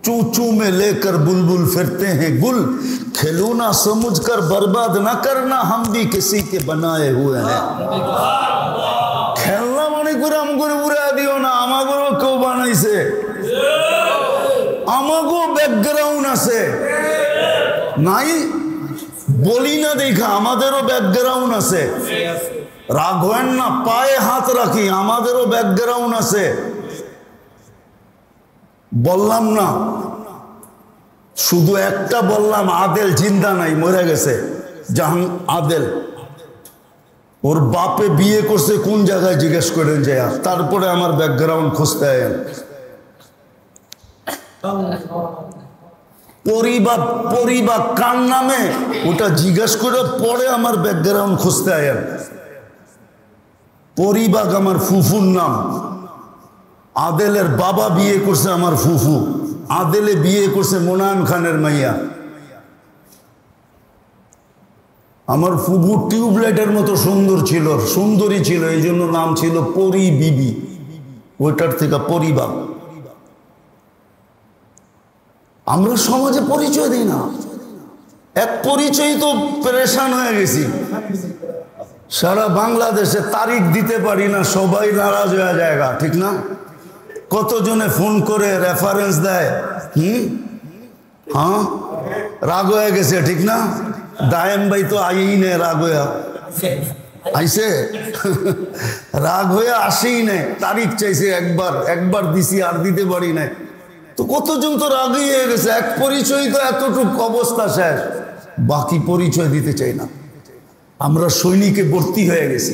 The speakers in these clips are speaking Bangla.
चू चू में लेकर बुलबुल फिरते हैं गुल, खिलौना समझकर बर्बाद ना करना, हम भी किसी के बनाए हुए हैं। खेलना मने करे আমগরে উড়া দিও না, আমাগরও কেউ বানাইছে, আমাগো ব্যাকগ্রাউন্ড আছে নাই, বলি না দেখা আমাদেরও ব্যাকগ্রাউন্ড আছে। রাগ হয় না, পায়ে হাত রাখি, আমাদেরও ব্যাকগ্রাউন্ড আছে। বললাম না, শুধু একটা বললাম, আদেল জিন্দা নাই, মরে গেছে। জাহান আদেল, ওর বাপে বিয়ে করছে কোন জায়গায় জিজ্ঞেস করেন যে, তারপরে আমার ব্যাকগ্রাউন্ড খুঁজতে আয়েন। পরিবার কার নামে ওটা জিজ্ঞেস করে পরে আমার ব্যাকগ্রাউন্ড খুঁজতে আয়েন। পরিবাগ আমার ফুফুর নাম, আদেলের বাবা বিয়ে করছে আমার ফুফু, আদেলে বিয়ে করছে মোনায়েম খানের মাইয়া। আমার ফুফু টিউবলাইটের মতো সুন্দর ছিল, সুন্দরী ছিল, এই জন্য নাম ছিল পরি বিবি, ওইটার থেকে পরিবার। আমরা সমাজে পরিচয় দিই না, এক পরিচয় তো পেরেশান হয়ে গেছি। সারা বাংলাদেশে তারিখ দিতে পারি না, সবাই নারাজ হয়ে জায়গা, ঠিক না? কতজনে ফোন করে রেফারেন্স দেয়, হ্যাঁ রাগ হয়ে গেছে, ঠিক না? দায়েম ভাই তো আইই নে, রাগ হয়ে আইসে, রাগ হয়ে আসেই নেই, তারিখ চাইছে, একবার দিছি আর দিতে পারি নাই। তো কতজন তো রাগই হয়ে গেছে, এক পরিচয় তো এতটুক অবস্থা শেষ, বাকি পরিচয় দিতে চাই না। আমরা সৈনিকে ভর্তি হয়ে গেছি।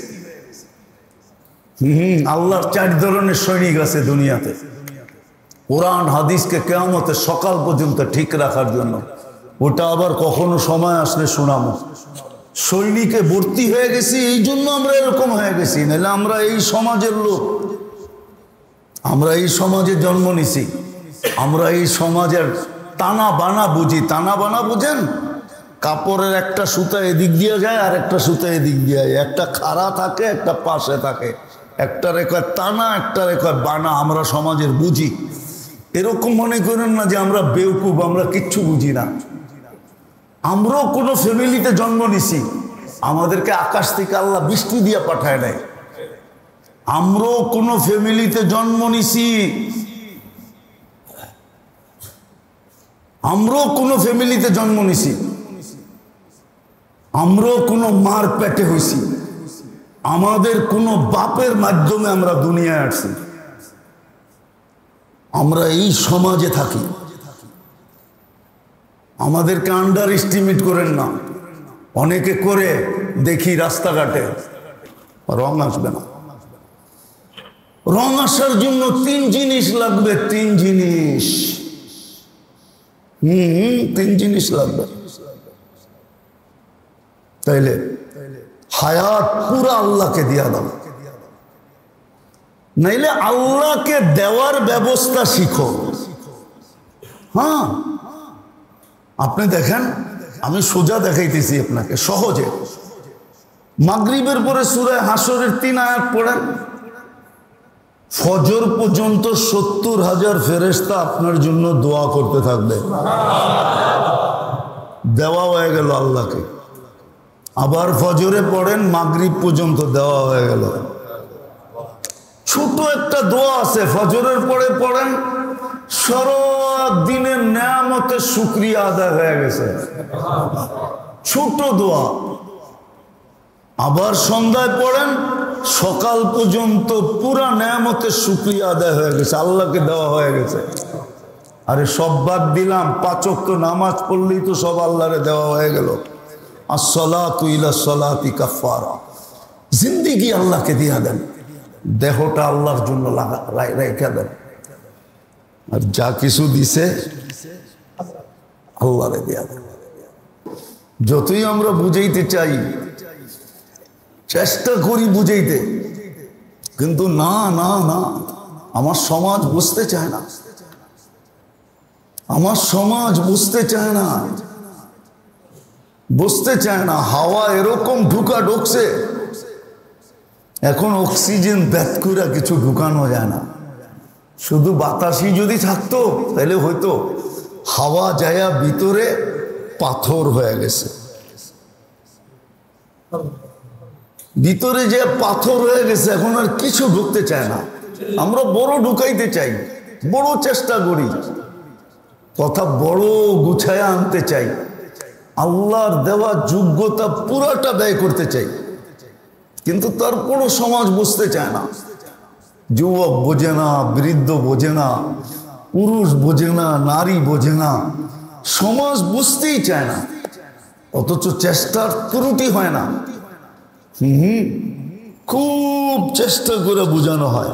আল্লাহর 4 ধরনের সৈনিক আছে দুনিয়াতে, কোরআন হাদিসকে কিয়ামতের সকাল পর্যন্ত ঠিক রাখার জন্য। ওটা আবার কখনো সময় আসলে শোনাবো। সৈনিকে ভর্তি হয়ে গেছি, এই জন্য আমরা এরকম হয়ে গেছি, নাহলে আমরা এই সমাজের লোক, আমরা এই সমাজে জন্ম নিছি, আমরা এই সমাজের টানা বানা বুঝি। টানা বানা বুঝেন? কাপড়ের একটা সুতা এদিক দিয়ে যায় আর একটা সুতা এদিক দিয়ে যায়, একটা খাড়া থাকে একটা পাশে থাকে, একটা রেখা টানা একটা রেখা বানা। আমরা সমাজের বুঝি। এরকম মনে করেন না যে আমরা বেউকুফ, আমরা কিচ্ছু বুঝি না। আমরাও কোনো ফ্যামিলিতে জন্ম নিছি, আমাদেরকে আকাশ থেকে আল্লাহ বৃষ্টি দিয়ে পাঠায় নাই। আমরাও কোনো ফ্যামিলিতে জন্ম নিছি, আমরাও কোনো ফ্যামিলিতে জন্ম নিছি, আমরাও কোনো মার পেটে হইছি, আমাদের কোনো বাপের মাধ্যমে আমরা দুনিয়ায় আসছি। আমরা এই সমাজে থাকি, আমাদেরকে আন্ডার এস্টিমেট করেন না। অনেকে করে দেখি রাস্তাঘাটে, রং আসবে না। রং আসার জন্য 3 জিনিস লাগবে, 3 জিনিস। 3 জিনিস লাগবে। তাইলে হায়াত পুরা আল্লাহকে দিয়া দাও, নাইলে আল্লাহকে দেওয়ার ব্যবস্থা শিখো। হ্যাঁ, আপনি দেখেন, আমি সোজা দেখাইতেছি আপনাকে সহজে। মাগরিবের পরে সূরা হাসরের 3 আয়াত পড়েন, ফজর পর্যন্ত 70,000 ফেরেশতা আপনার জন্য দোয়া করতে থাকবে। দেওয়া হয়ে গেল আল্লাহকে। আবার ফজরে পড়েন, মাগরিব পর্যন্ত দেওয়া হয়ে গেল। ছোট একটা দোয়া আছে, ফজরের পরে পড়েন, সারা দিনের নেয়ামতের শুকরিয়া আদায় হয়ে গেছে। ছোট দোয়া। আবার সন্ধ্যায় পড়েন, সকাল পর্যন্ত পুরা নেয়ামতের শুকরিয়া আদায় হয়ে গেছে, আল্লাহকে দেওয়া হয়ে গেছে। আরে সব বাদ দিলাম, 5 ওয়াক্ত নামাজ পড়লেই তো সব আল্লাহরে দেওয়া হয়ে গেল। আসসালাতু ইলা সালাতি কাফারা। জিন্দেগি আল্লাহকে দিয়া দেন, দেহটা আল্লাহর জন্য রেখে দেন, আর যা কিছু দিছে আল্লাহরে দিয়া দেন। যতই আমরা বুঝাইতে চাই, চেষ্টা করি বুঝাইতে, কিন্তু না না না, আমার সমাজ বুঝতে চায় না, আমার সমাজ বুঝতে চায় না, বুঝতে চায় না। হাওয়া এরকম ঢুকছে, এখন অক্সিজেন ব্যাত করে কিছু ঢুকানো যায় না। শুধু বাতাসই যদি থাকতো তাহলে হয়তো হাওয়া যায়া ভিতরে পাথর হয়ে গেছে, ভিতরে যে পাথর হয়ে গেছে, এখন আর কিছু ঢুকতে চায় না। আমরা বড় ঢুকাইতে চাই, বড় চেষ্টা করি, কথা বড় গুছায়া আনতে চাই, আল্লাহর দেওয়া যোগ্যতা পুরাটা ব্যয় করতে চাই, কিন্তু তারপরও সমাজ বুঝতে চায় না। যুবক বোঝে না, বৃদ্ধ বোঝে না, পুরুষ বোঝে না, নারী বোঝে না, সমাজ বুঝতেই চায় না, অথচ চেষ্টার ত্রুটি হয় না। খুব চেষ্টা করে বোঝানো হয়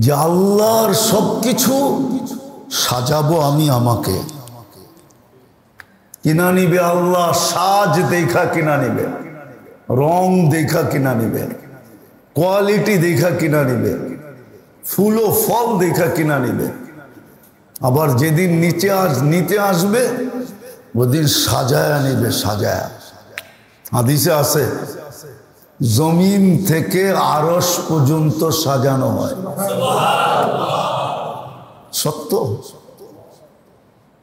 যে আল্লাহর সবকিছু সাজাবো আমি, আমাকে কিনা নিবে আল্লাহ, সাজ দেখা কিনা নিবে, রং দেখা কিনা নিবে, কোয়ালিটি দেখা কিনা নিবে, ফুল ও ফল দেখা কিনা নিবে। আবার যেদিন নিতে আসবে ওদিন সাজায়া নিবে, সাজায়া। হাদিসে আছে জমিন থেকে আরশ পর্যন্ত সাজানো হয়। সত্য,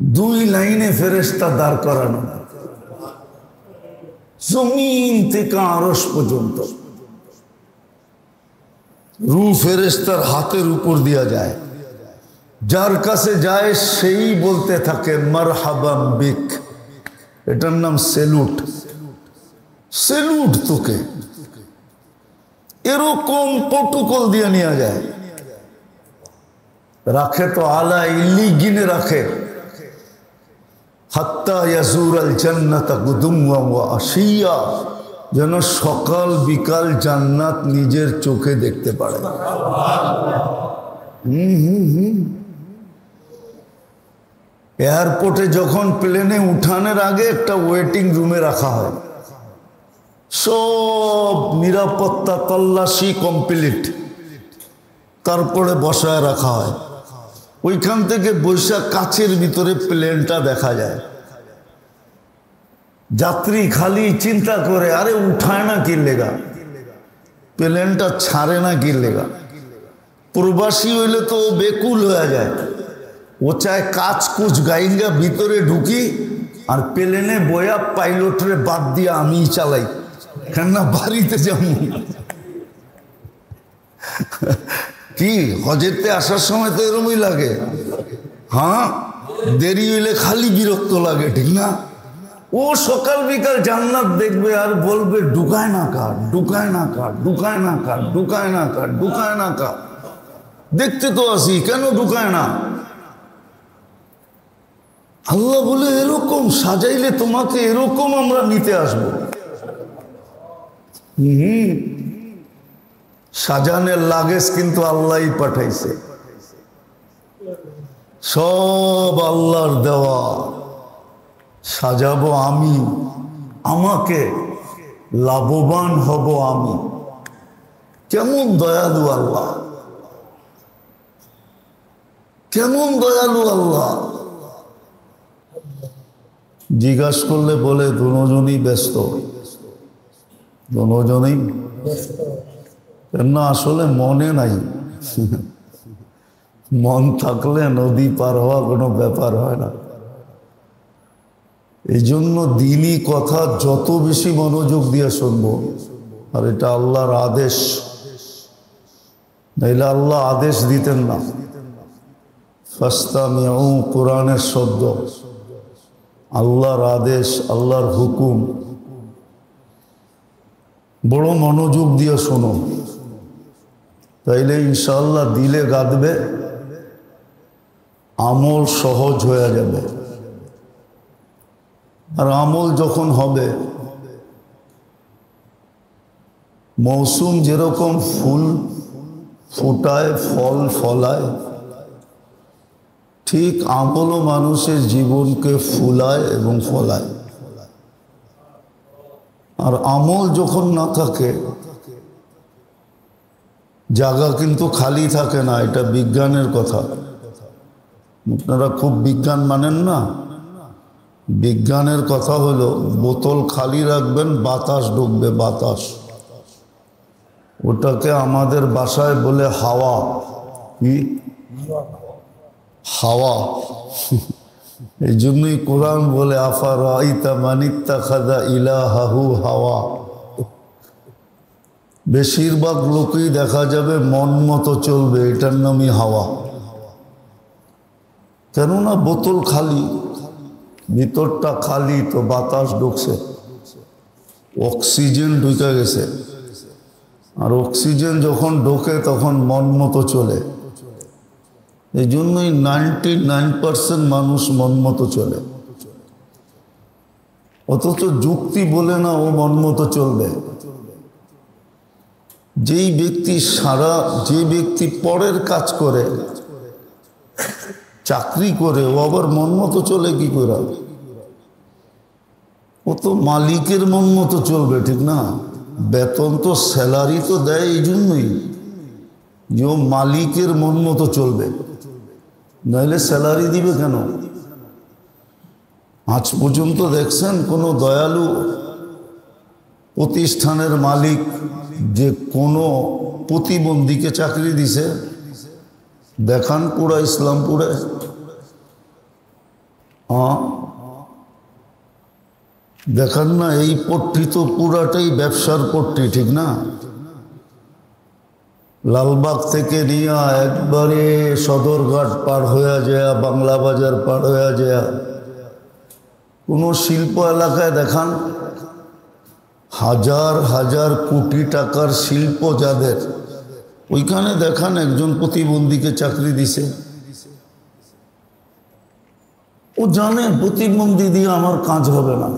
2 লাইনে ফেরেশতা দাঁড় করানো, জমিন থেকে আরশ পর্যন্ত। রূহ ফেরেশতার হাতের উপর দিয়া যায়, যার কাছে যায় সেই বলতে থাকে মারহাবাম বিক, এটার নাম সেলুট, সেলুট তোকে। এরকম প্রটোকল দিয়ে নিয়ে যায়, রাখে তো আলা ইল্লিগিনে রাখে, হাত্তা ইয়াজুর আল জান্নাত গুদুমওয়া ওয়া আশিয়া, যেন সকাল বিকাল জান্নাত নিজের চোখে দেখতে পারে। এয়ারপোর্টে যখন প্লেনে উঠানোর আগে একটা ওয়েটিং রুমে রাখা হয়, সব নিরাপত্তা তল্লাশি কমপ্লিট, তারপরে বসায় রাখা হয়। ওইখান থেকে বৈশাখ কাছের ভিতরে প্লেনটা দেখা যায়। যাত্রী খালি চিন্তা করে, আরে উঠায় না কি লেগা, প্লেনটা ছাড়ে না কি লেগা। প্রবাসী হইলে তো বেকুল হয়ে যায়, ও চায় কাজ কুচ গাইঙ্গা ভিতরে ঢুকি, আর প্লেনে বয়া পাইলটরে বাদ দিয়ে আমি চালাই, কেননা বাড়িতে যাবো। কি হজেতে আসার সময় তো এরমই লাগে, হ্যাঁ, দেরি হইলে খালি বিরক্ত লাগে, ঠিক না? ও সকাল বিকাল জান্নাত দেখবে আর বলবে ঢুকায় না কার, ঢুকায় না কার, ঢুকায় না কার, ঢুকায় না কার, ঢুকায় না কার। দেখতে তো আসি, কেন ঢুকায় না? আল্লাহ বলে এরকম সাজাইলে তোমাকে এরকম আমরা নিতে আসবো। সাজানের লাগেজ কিন্তু আল্লাহই পাঠাইছে, সব আল্লাহর দেওয়া। সাজাবো আমি, আমাকে লাভবান হব আমি। কেমন দয়ালু আল্লাহ, কেমন দয়ালু আল্লাহ। জিজ্ঞাসা করলে বলে দুজনই ব্যস্ত, দুজনই না, আসলে মনে নাই। মন থাকলে নদী পার হওয়া কোনো ব্যাপার হয় না। এই জন্য দিনই কথা যত বেশি মনোযোগ দিয়ে শুনবো, আর এটা আল্লাহর আদেশ, নাইলে আল্লাহ আদেশ দিতেন না। ফাস্তামিউ, কোরআনের শব্দ, আল্লাহর আদেশ, আল্লাহর হুকুম। বড় মনোযোগ দিয়ে শোনো, তাইলে ইনশাআল্লাহ দিলে গাঁদবে, আমল সহজ হয়ে যাবে। আর আমল যখন হবে, মৌসুম যেরকম ফুল ফোটায়, ফল ফলায়, ঠিক আমলও মানুষের জীবনকে ফুলায় এবং ফলায়। আর আমল যখন না থাকে, জায়গা কিন্তু খালি থাকে না। এটা বিজ্ঞানের কথা, আপনারা খুব বিজ্ঞান মানেন না। বিজ্ঞানের কথা হলো বোতল খালি রাখবেন, বাতাস ঢুকবে, বাতাস। ওটাকে আমাদের ভাষায় বলে হাওয়া। কি হাওয়া? এই জন্যই কোরআন বলে আফারাইতা মান ইত্তাখাযা ইলাহাহু হাওয়া। বেশিরভাগ লোকই দেখা যাবে মন মতো চলবে, এটার নামই হাওয়া। কেননা বোতল খালি, ভিতরটা খালি, তো বাতাস ঢুকছে, অক্সিজেন ঢুকে গেছে। আর অক্সিজেন যখন ঢোকে তখন মন মতো চলে। এই জন্যই 99% মানুষ মন মতো চলে। অথচ যুক্তি বলে না ও মন মতো চলবে। যে ব্যক্তি পরের কাজ করে, চাকরি করে, ও আবার মন মতো চলে কি করে? ও তো মালিকের মন মতো চলবে, ঠিক না? বেতন তো স্যালারি তো দেয় এই জন্যই যে ও মালিকের মন মতো চলবে, নাহলে স্যালারি দিবে কেন? আজ পর্যন্ত দেখছেন কোনো দয়ালু প্রতিষ্ঠানের মালিক যে কোনো প্রতিবন্ধীকে চাকরি দিছে? দেখান পুরা ইসলামপুরে। দেখান না, এই পট্টি তো পুরাটাই ব্যবসার পট্টি, ঠিক না? লালবাগ থেকে নিয়ে একবারে সদরঘাট পার হয়ে যায়, বাংলা বাজার পার হয়ে যায়, কোনো শিল্প এলাকায় দেখান হাজার হাজার কোটি টাকার শিল্প যাদের, ওইখানে দেখান একজন প্রতিবন্ধীকে চাকরি দিছে। ও জানে প্রতিবন্ধী দিয়ে আমার কাজ হবে না,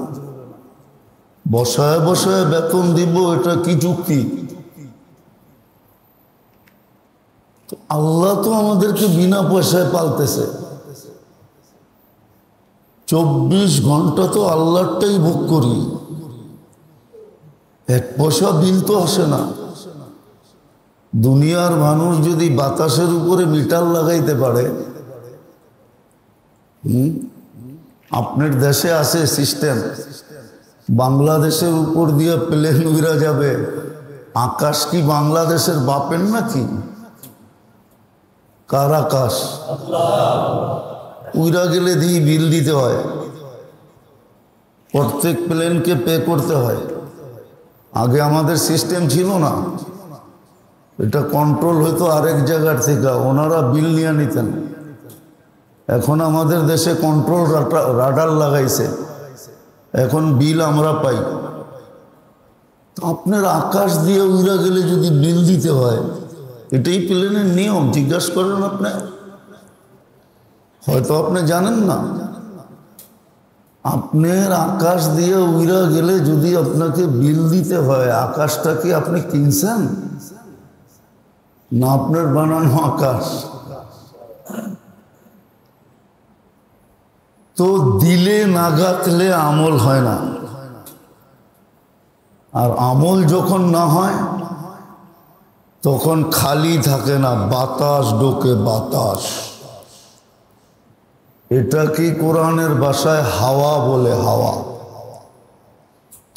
বসায় বসায় বেতন দিব, এটা কি যুক্তি? আল্লাহ তো আমাদেরকে বিনা পয়সায় পালতেছে, 24 ঘন্টা তো আল্লাহরটাই ভোগ করি, 1 পয়সা বিল তো আসে না। দুনিয়ার মানুষ যদি বাতাসের উপরে মিটার লাগাইতে পারে, আপনার দেশে আছে সিস্টেম, বাংলাদেশের উপর দিয়ে প্লেন উড়া যাবে, আকাশ কি বাংলাদেশের বাপের নাকি? কার আকাশ? উড়া গেলে দিয়ে বিল দিতে হয়, প্রত্যেক প্লেনকে পে করতে হয়। আগে আমাদের সিস্টেম ছিল না, এটা কন্ট্রোল হইতো আরেক জায়গার থেকে, ওনারা বিল নিয়ে নিতেন। এখন আমাদের দেশে কন্ট্রোল রাডার লাগাইছে, এখন বিল আমরা পাই। আপনার আকাশ দিয়ে উড়া গেলে যদি বিল দিতে হয়, এটাই প্লেনের নিয়ম। জিজ্ঞাসা করেন আপনি, হয়তো আপনি জানেন না। আপনার আকাশ দিয়ে উড়া গেলে যদি আপনাকে বিল দিতে হয়, আকাশটা কি আপনি কিনছেন না আপনার বানানো আকাশ? তো দিলে না গাতলে আমল হয় না, আর আমল যখন না হয় তখন খালি থাকে না, বাতাস ঢোকে, বাতাস। এটা কি কোরআনের ভাষায় হাওয়া বলে, হাওয়া।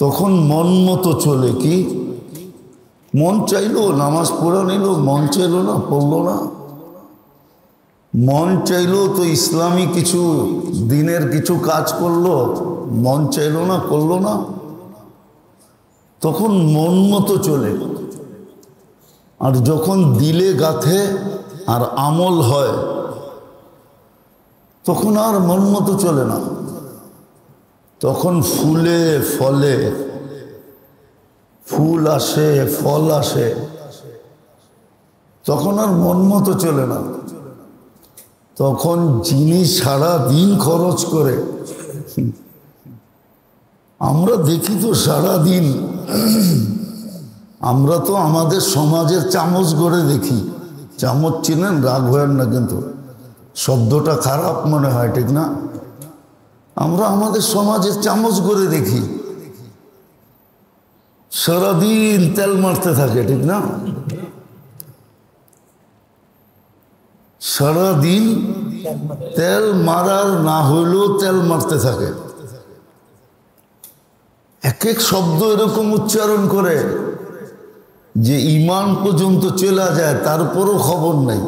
তখন মন মতো চলে। কি মন চাইলো নামাজ পড়া নিল, মন চাইলো না পড়লো না, মন চাইলো তো ইসলামী কিছু দিনের কিছু কাজ করলো, মন চাইলো না করলো না, তখন মন মতো চলে। আর যখন দিলে গাথে আর আমল হয়, তখন আর মন মতো চলে না, তখন ফুলে ফলে, ফুল আসে ফল আসে, তখন আর মন মতো চলে না। তখন যিনি সারা দিন খরচ করে, আমরা দেখি তো সারা দিন, আমরা তো আমাদের সমাজের চামচ গড়ে দেখি। চামচ চিনেন? রাগ হয়েন না কিন্তু, শব্দটা খারাপ মনে হয়, ঠিক না? আমরা আমাদের সমাজের চামচ গড়ে দেখি, সারাদিন তেল মারতে থাকে, ঠিক না? সারাদিন তেল মারার না হইলেও তেল মারতে থাকে। এক এক শব্দ এরকম উচ্চারণ করে, যে ইমান পর্যন্ত চলে যায় তারপরও খবর নাই।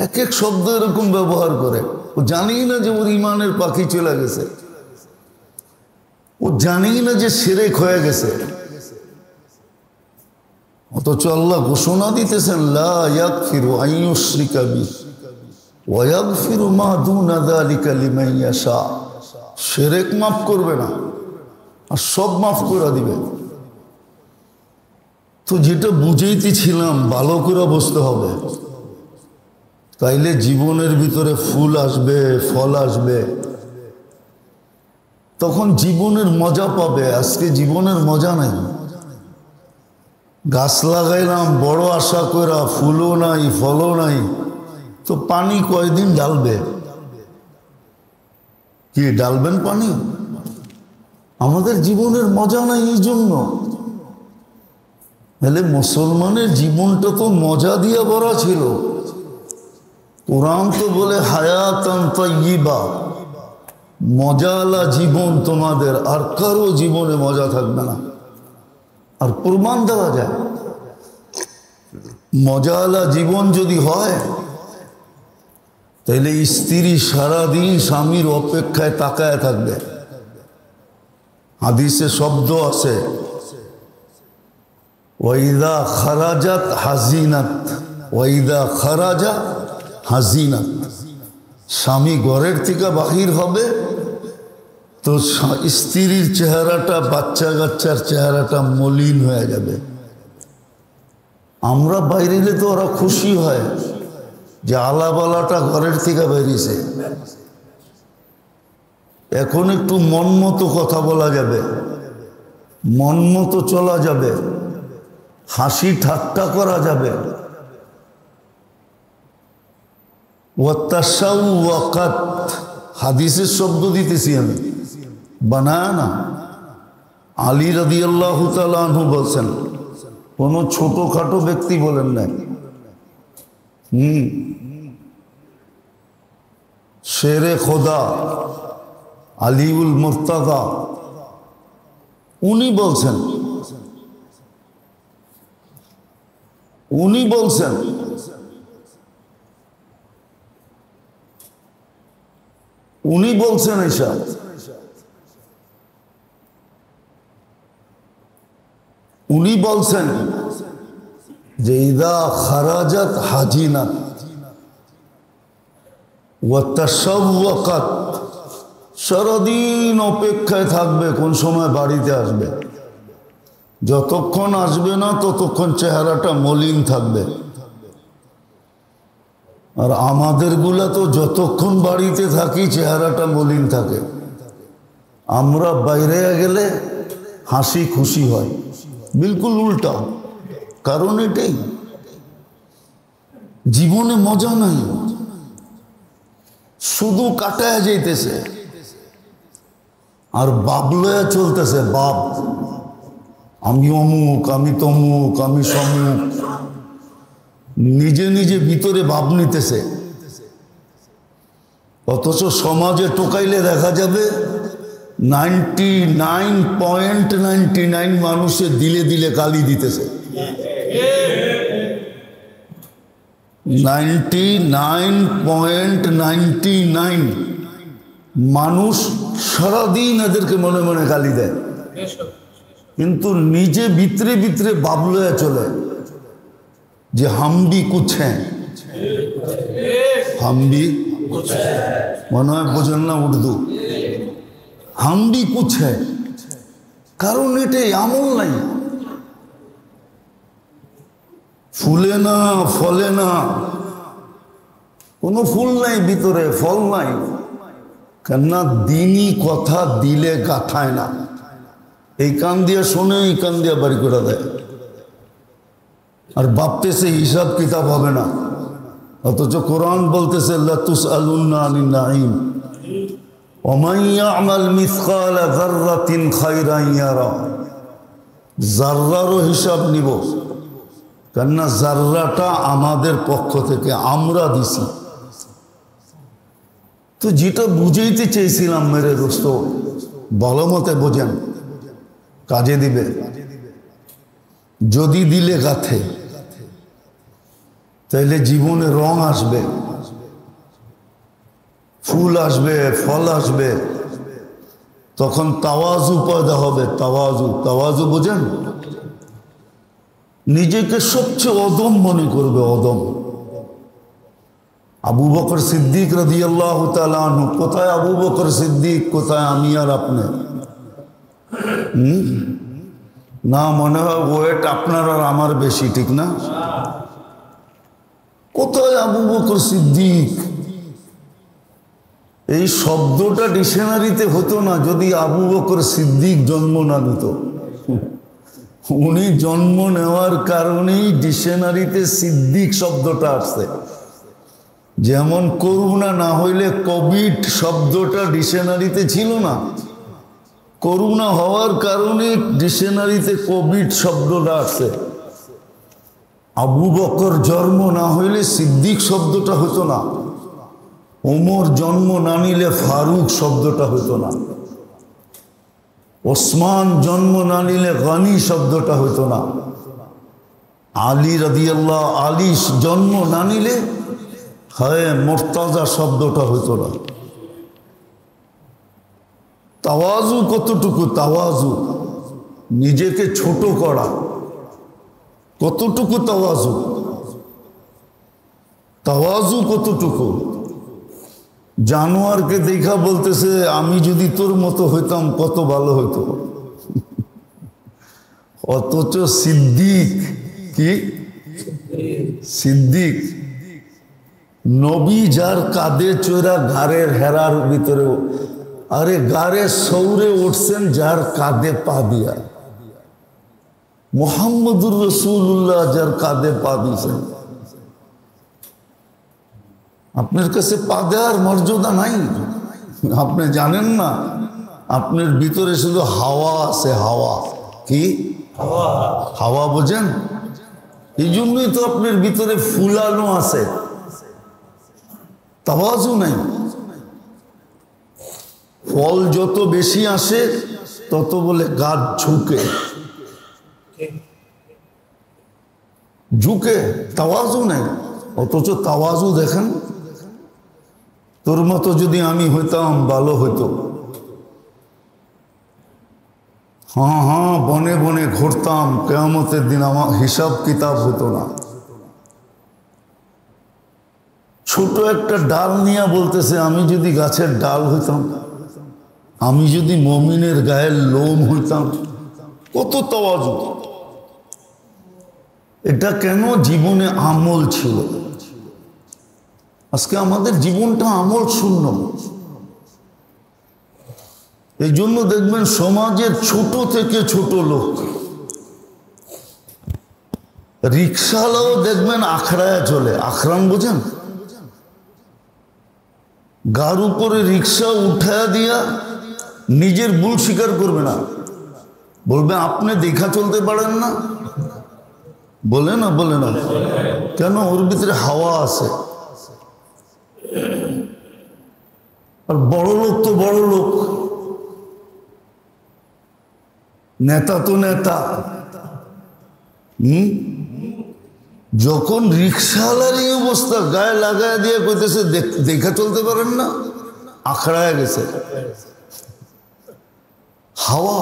এক এক শব্দ এরকম ব্যবহার করে। ও জানেই না যে ওর ইমানের পাখি চলে গেছে, ও জানেই না যে শিরক হয়ে গেছে। অথচ আল্লাহ ঘোষণা দিতেছেন লা ইয়াগফিরু আন ইউশরিকা বিহি ওয়া ইয়াগফিরু মা দুনা যালিকা লিমান ইয়াশা। শিরক মাফ করবে না আর সব মাফ করে দিবে। তো যেটা বুঝাইতেছিলাম ভালো করে বুঝতে হবে, তাইলে জীবনের ভিতরে ফুল আসবে, ফল আসবে, তখন জীবনের মজা পাবে। আজকে জীবনের মজা নাই। গাছ লাগাইলাম বড় আশা কইরা, ফুলও নাই ফলও নাই, তো পানি কয়দিন ঢালবে? কি ঢালবেন পানি? আমাদের জীবনের মজা নাই এই জন্য। তাহলে মুসলমানের জীবনটা তো মজা দিয়ে ভরা ছিল। কোরআন তো বলে হায়াতান তাইয়্যিবা, মজালা জীবন তোমাদের, আর কারো জীবনে মজা থাকবে না। আর প্রমাণ দেওয়া যায়, মজালা জীবন যদি হয় তাহলে স্ত্রী সারাদিন স্বামীর অপেক্ষায় তাকায় থাকবে। হাদিসে শব্দ আছে ওয়াইদা খারাজাত হাজিনাত, ওয়াইদা খারাজা হাজিনাত। স্বামী ঘরের থেকে বাহির হবে তো স্ত্রীর চেহারাটা, বাচ্চা কাচ্চার চেহারাটা মলিন হয়ে যাবে। আমরা বাইরেলে তো ওরা খুশি হয় যে আলাবালাটা ঘরের থেকে বেরিয়েছে, এখন একটু মন মতো কথা বলা যাবে, মন মতো চলা যাবে, হাসি ঠাট্টা করা যাবে। হাদিসের শব্দ দিতেছি আমি, বানায় না। আলী রাদিয়াল্লাহু তাআলা আনহু বলছেন, কোন ছোটখাটো ব্যক্তি বলেন না, শেরে খোদা আলিউল মুর্তাদা, উনি বলছেন এসা উনি বলছেন যে ইদা খারাজাত হাজিনাত ওয়া তাশাওয়াকাত, সারাদিন অপেক্ষায় থাকবে কোন সময় বাড়িতে আসবে। যতক্ষণ আসবে না ততক্ষণ চেহারাটা মলিন থাকবে। আর আমাদের গুলা তো যতক্ষণ বাড়িতে থাকি চেহারাটা মলিন থাকে। আমরা বাইরে গেলে হাসি খুশি হয়, বিলকুল উল্টা। কারণ এটাই, জীবনে মজা নাই, শুধু কাটায় যাইতেছে আর বাপ লয়া চলতেছে। বাপ, আমি অমুক, আমি তমুক, আমি সমুক, নিজে নিজে ভিতরে ভাব নিতেছে। অথচ সমাজে টোকাইলে দেখা যাবে 99.99 মানুষের দিলে দিলে গালি দিতেছে। 99.99 মানুষ সারাদিন এদেরকে মনে মনে গালি দেয়, কিন্তু নিজে ভিতরে ভিতরে বাবলয়া চলে যে হামবি কুছ হ্যাঁ, হামবি মনে হয় বোঝেন না উর্দু, হামবি কুছ হ্যাঁ। কারণ এটাই, আমল নাই, ফুলে না ফলে না, কোনো ফুল নাই ভিতরে, ফল নাই। কেননা দিনই কথা দিলে গাথায় না, এই কান দিয়ে শোনে, এই কান দিয়ে বাড়ি করে দেয়, আর ভাবতেছে হিসাব কিতাব হবে না। অথচ কোরআন বলতেছে লাতুসআলুন্না আনিন নাঈম ওয়া মান ইয়া'মাল মিসকালা যাররাতিন খায়রান ইয়ারা। যাররারও হিসাব নিব, কেননা যাররাটা আমাদের পক্ষ থেকে আমরা দিছি। তো যেটা বুঝাইতে চেয়েছিলাম মেরে দোস্ত, ভালো মতে বোঝেন, কাজে দিবে। যদি দিলে গাথে তাইলে জীবনে রং আসবে, ফুল আসবে, ফল আসবে, তখন তাওয়াজু পয়দা হবে। তাওয়াজু, তাওয়াজু বোঝেন? নিজেকে সবচেয়ে অদম মনে করবে, অদম। আবু বকর সিদ্দিক রাদিয়াল্লাহু তাআলা আনহু, কোথায় আবু বকর সিদ্দিক, কোথায় আমি আর আপনি? না, মনে হয় ওয়েট আপনার আর আমার বেশি, ঠিক না? কোথায় আবু বকর সিদ্দিক? এই শব্দটা ডিকশনারিতে হতো না যদি আবু বকর সিদ্দিক জন্ম না নিত। উনি জন্ম নেওয়ার কারণেই ডিকশনারিতে সিদ্দিক শব্দটা আসছে। যেমন করুণা না হইলে কোভিড শব্দটা ডিকশনারিতে ছিল না, করুণা হওয়ার কারণে ডিকশনারিতে কোভিড শব্দটা আসছে। আবু বকর জন্ম না হইলে সিদ্দিক শব্দটা হতো না, ওমর জন্ম না নিলে ফারুক শব্দটা হতো না, ওসমান জন্ম না নিলে গনি শব্দটা হতো না, আলী রাদিয়াল্লাহু আলী জন্ম না নিলে হায় মুর্তাজা শব্দটা হতো না। তাওয়াজু কতটুকু? তাওয়াজু নিজেকে ছোট করা, কতটুকু তাওয়াজু? তাওয়াজু কতটুকু? জানোয়ারকে দেখা বলতেছে আমি যদি তোর মতো হইতাম কত ভালো হইতো। অথচ সিদ্দিক কি? সিদ্দিক নবী যার কাঁধে চড়া ঘাড়ের হেরার ভিতরে, আরে গাড়ে সৌরে উঠছেন যার কাঁধে পা দিয়া। মুহাম্মদুর রাসূলুল্লাহ যার কাঁধে পা দিয়েছেন। আপনার কাছে পা দেওয়ার মর্যাদা নাই, আপনি জানেন না। আপনার ভিতরে শুধু হাওয়া আছে, হাওয়া। কি হাওয়া বোঝেন? এই জন্যই তো আপনার ভিতরে ফুলানো আছে, তাওয়াজু নাই। ফল যত বেশি আসে তত বলে গাছ ঝুঁকে, ঝুঁকে, তাওয়াজু নাই। অথচ তাওয়াজু দেখেন, তোর মতো যদি আমি হইতাম ভালো হইতো। হ্যাঁ হ্যাঁ, বনে বনে ঘুরতাম, কিয়ামতের দিন আমার হিসাব কিতাব হতো না। ছোট একটা ডাল নিয়ে বলতেছে আমি যদি গাছের ডাল হইতাম, আমি যদি মুমিনের গায়ের লোম হইতাম। কত তাওয়াজু! এটা কেন? জীবনে আমল ছিল। আজকে আমাদের জীবনটা আমল শূন্য। এই জন্য দেখবেন সমাজের ছোট থেকে ছোট লোক, রিক্সাওয়ালাও দেখবেন আখড়ায় চলে। আখরান বোঝেন? গার উপরে রিক্সা উঠায়া দিয়া নিজের ভুল স্বীকার করবে না, বলবে আপনি দেখা চলতে পারেন না। বলে না? বলে না কেন? ওর ভিতরে হাওয়া আছে। আর বড় লোক তো বড় লোক, নেতা তো নেতা। যখন রিক্সাওয়ালার এই অবস্থা, গায়ে লাগায় দিয়ে কইতেছে দেখা চলতে পারেন না, আখড়ায় গেছে। হাওয়া।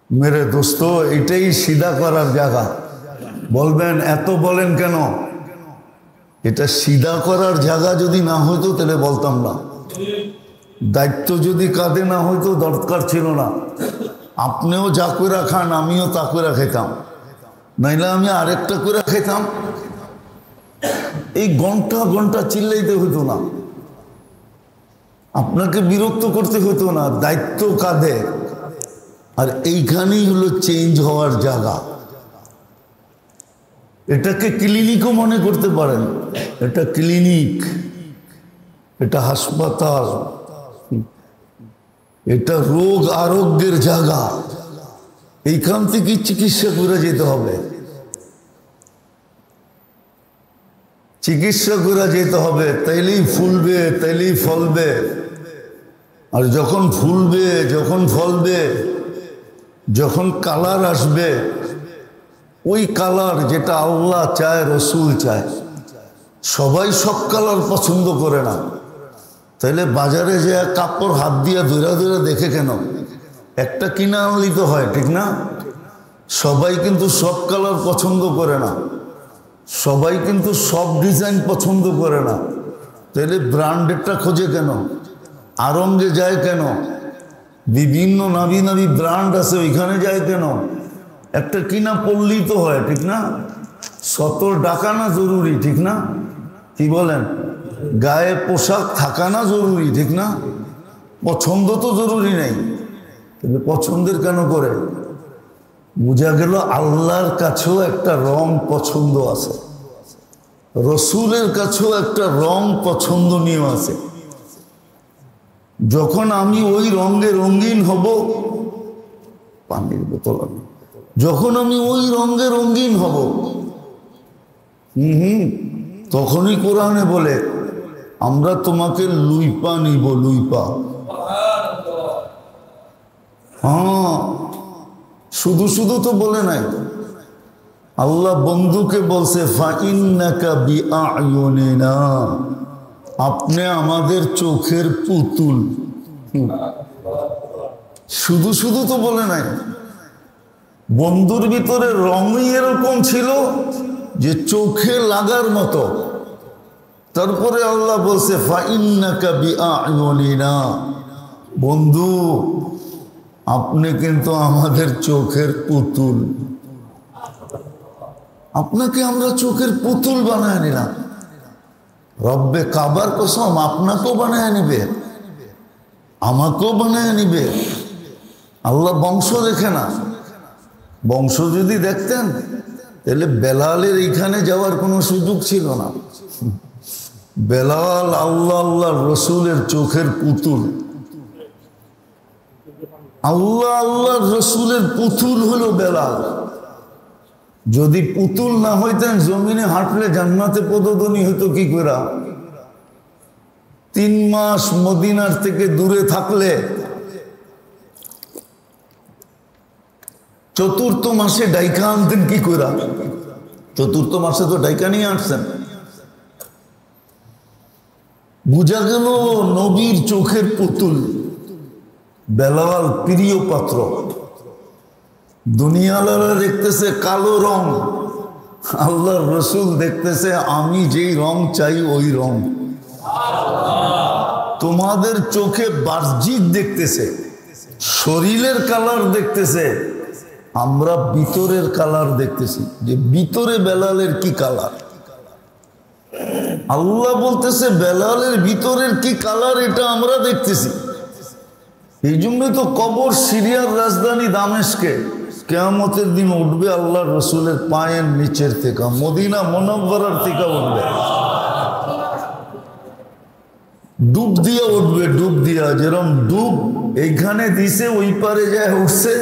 মেরে দোস্ত, এটাই সিধা করার জায়গা। বলবেন এত বলেন কেন? এটা সিধা করার জায়গা যদি না হইতো তাহলে বলতাম না। দায়িত্ব যদি কাঁধে না হইতো দরকার ছিল না। আপনিও যা করে খান, আমিও তা করে খেতাম, নাইলে আমি আরেকটা করে খেতাম। এই ঘন্টা ঘন্টা চিল্লাইতে হইতো না, আপনাকে বিরক্ত করতে হতো না। দায়িত্ব কাঁধে। আর এইখানেই হলো চেঞ্জ হওয়ার জায়গা। এটাকে ক্লিনিকও মনে করতে পারেন। এটা ক্লিনিক, এটা হাসপাতাল, এটা রোগ আরোগ্যের জায়গা। এইখান থেকে চিকিৎসা করে যেতে হবে, চিকিৎসা করে যেতে হবে। তাইলেই ফুলবে, তাইলেই ফলবে। আর যখন ফুলবে, যখন ফলবে, যখন কালার আসবে ওই কালার যেটা আল্লাহ চায়, রসুল চায়, সবাই সব কালার পছন্দ করে না। তাহলে বাজারে যে কাপড় হাত দিয়ে ধরে ধরে দেখে কেন? একটা কিনা আনলেই তো হয়, ঠিক না? সবাই কিন্তু সব কালার পছন্দ করে না, সবাই কিন্তু সব ডিজাইন পছন্দ করে না। তাহলে ব্র্যান্ডেডটা খোঁজে কেন? আরঙ্গে যায় কেন? বিভিন্ন নামি নামি ব্র্যান্ড আছে, ওইখানে যায় কেন? একটা কিনা পড়লেই তো হয়, ঠিক না? সতর ডাকা না জরুরি, ঠিক না? কি বলেন? গায়ে পোশাক থাকা না জরুরি, ঠিক না? পছন্দ তো জরুরি নেই, তবে পছন্দের কেন করে? বোঝা গেল আল্লাহর কাছেও একটা রং পছন্দ আছে, রসুলের কাছেও একটা রং পছন্দনীয় আছে। যখন আমি ওই রঙে রঙিন হব, পানির বোতল, যখন আমি ওই রঙে রঙিন হব, তখনই কোরআনে বলে আমরা তোমাকে লুইপা নিব, লুইপা। হ্যাঁ, শুধু শুধু তো বলে নাই, আল্লাহ বন্ধুকে বলছে ফাইন্নাকা বিআয়ুনিনা, আপনি আমাদের চোখের পুতুল। শুধু শুধু তো বলে নাই, বন্ধুর ভিতরে রঙই এরকম ছিল যে চোখে লাগার মতো। তারপরে আল্লাহ বলছে ফাইন্নাকা বিআয়ুনিনা, বন্ধু আপনি কিন্তু আমাদের চোখের পুতুল। আপনাকে আমরা চোখের পুতুল বানায় নিলাম। রব্বে কাবার কসম, আপনাকেও বানায় নিবে, আমাকেও বানায় নিবে। আল্লাহ বংশ দেখে না। বংশ যদি দেখতেন তাহলে বেলালের এইখানে যাওয়ার কোনো সুযোগ ছিল না। বেলাল আল্লাহ আল্লাহ রসুলের চোখের পুতুল। আল্লাহ আল্লাহ রসুলের পুতুল হলো বেলাল। যদি পুতুল না হইতেন, জমিনে হাঁটলে জান্নাতে পদধ্বনি হইতো কি করে? 3 মাস মদিনার থেকে দূরে থাকলে 4th মাসে ডাইকা আনতেন কি করে? 4th মাসে তো ডাইকা নিয়ে আসছেন। বুঝা গেল নবীর চোখের পুতুল বেলাল, প্রিয় পাত্র। দুনিয়ালারা দেখতেছে কালো রং, আল্লাহর রসুল দেখতেছে আমি যেই রং চাই ওই রং। তোমাদের চোখে বাহ্যিক দেখতেছে, শরীরের কালার দেখতেছে, আমরা ভিতরের কালার দেখতেছি, যে ভিতরে বেলালের কি কালার। আল্লাহ বলতেছে বেলালের ভিতরের কি কালার এটা আমরা দেখতেছি। এই জন্যই তো কবর সিরিয়ার রাজধানী দামেস্কে কিয়ামতের দিন উঠবে আল্লাহর রসুলের পায়ের নিচের থেকে, মদিনা মুনাওয়ারার থেকে উঠবে, ডুব দিয়া উঠবে, ডুব দিয়া। যেরকম ডুব এইখানে দিছে ওই পারে যায় উঠছে,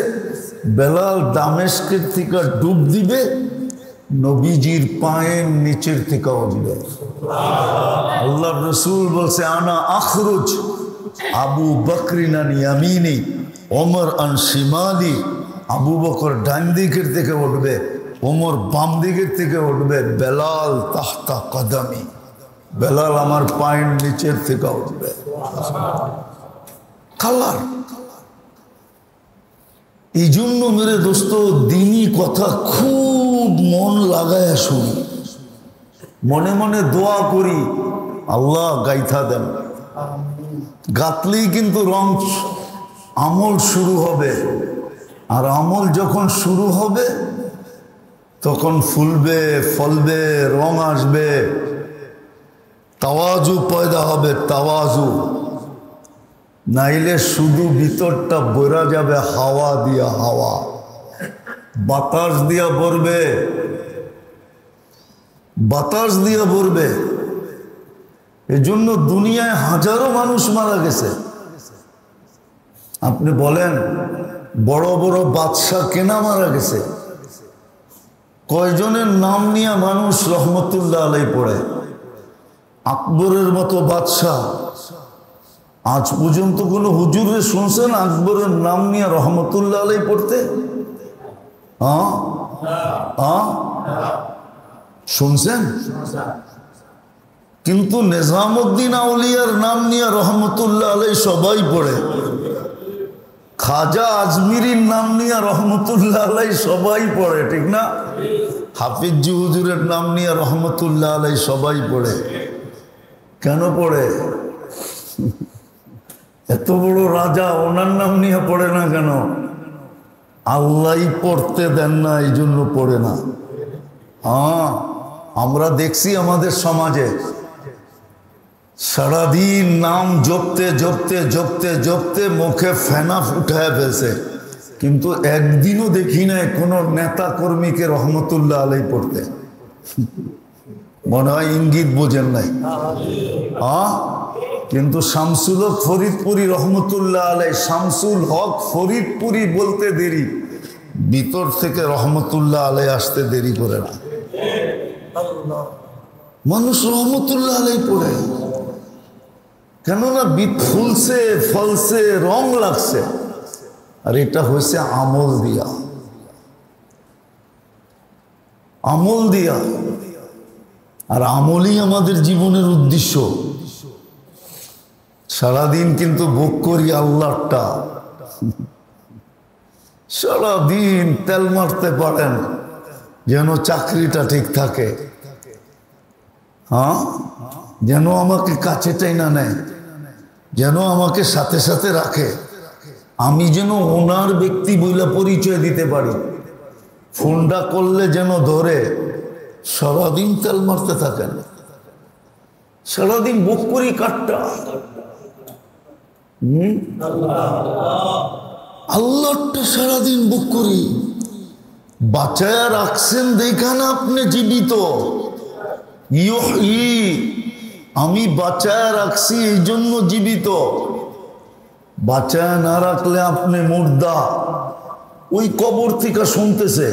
বেলাল দামেস্কের থেকে ডুব দিবে, নবীজির পায়ের নিচের থেকে উঠবে। আল্লাহর রসুল বলছে আনা আখরুজ, আবু বকরিন আন ইয়ামিনি, ওমর আন শিমালি। আবু বকর ডান দিকের থেকে উঠবে, ওমর বাম দিকের থেকে উঠবে। বেলাল তাহতা কদমি, বেলাল আমার পায়ের নিচের থেকে উঠবে। কালার। এই জন্য মেরে দোস্ত দিনী কথা খুব মন লাগায় শুনি, মনে মনে দোয়া করি আল্লাহ গাইথা দেন। গাতলেই কিন্তু রং আমল শুরু হবে, আর আমল যখন শুরু হবে তখন ফুলবে, ফলবে, রং আসবে, তাওয়াজু পয়দা হবে, তাওয়াজু। নাইলে শুধু ভিতরটা বইরা যাবে হাওয়া দিয়া, হাওয়া বাতাস দিয়া ভরবে, বাতাস দিয়া ভরবে। এজন্য দুনিয়ায় হাজারো মানুষ মারা গেছে। আপনি বলেন বড় বড় বাদশাহ কেনা মারা গেছে? কয়জনের নাম নিয়ে মানুষ রহমতুল্লাহ আলাই পড়ে? আকবরের মতো বাদশাহ, আজ পর্যন্ত কোনো হুজুরে শুনছেন আকবরের নাম নিয়ে রহমতুল্লাহ আলাই পড়তে? শুনছেন? কিন্তু নিজামুদ্দিন আউলিয়ার নাম নিয়ে রহমতুল্লাহ আলাই সবাই পড়ে। খাজা আজমিরির নাম নিয়ে রহমতুল্লাহ আলাই সবাই পড়ে, ঠিক না? হাফিজ হুজুরের নাম নিয়ে রহমতুল্লাহ আলাই সবাই পড়ে। কেন পড়ে? এত বড় রাজা, ওনার নাম নিয়ে পড়ে না কেন? আল্লাহ পড়তে দেন না, এই জন্য পড়ে না। আমরা দেখছি আমাদের সমাজে সারাদিন নাম জপতে জপতে জপতে জপতে মুখে ফেনা উঠায় ফেলছে, কিন্তু একদিনও দেখি নাই কোনো নেতা কর্মীকে রহমতুল্লাহ আলাই পড়তে। মনে হয় ইঙ্গিত বোঝেন নাই। কিন্তু শামসুল হক ফরিদপুরি রহমতুল্লাহ আলাই, শামসুল হক ফরিদপুরি বলতে দেরি, ভিতর থেকে রহমতুল্লাহ আলাই আসতে দেরি করে না। মানুষ রহমতুল্লাহ আলাই পড়ে, কেননা বিত ফুলছে ফলছে রং লাগছে, আর এটা হয়েছে আমল দিয়া, আমল দিয়া। আর আমলই আমাদের জীবনের উদ্দেশ্য। সারাদিন কিন্তু ভোগ করি আল্লাহটা, সারাদিন তেল মারতে পারেন যেন চাকরিটা ঠিক থাকে, যেন আমাকে কাছে টাইনা নেয়, যেন আমাকে সাথে সাথে রাখে, আমি যেন ওনার ব্যক্তি বইলা পরিচয় দিতে পারি, ফোনটা করলে যেন ধরে। সারাদিন তেল মারতে থাকেন, সারাদিন বুক করি কাঠটা। আল্লাহটা সারাদিন বুক করি, বাঁচায়া রাখছেন দেখান আপনি জীবিত। আমি বাঁচায়া রাখছি এই জন্য জীবিত, বাঁচায়া না রাখলে আপনি মুর্দা। ওই কবর থেকে শুনতেছে,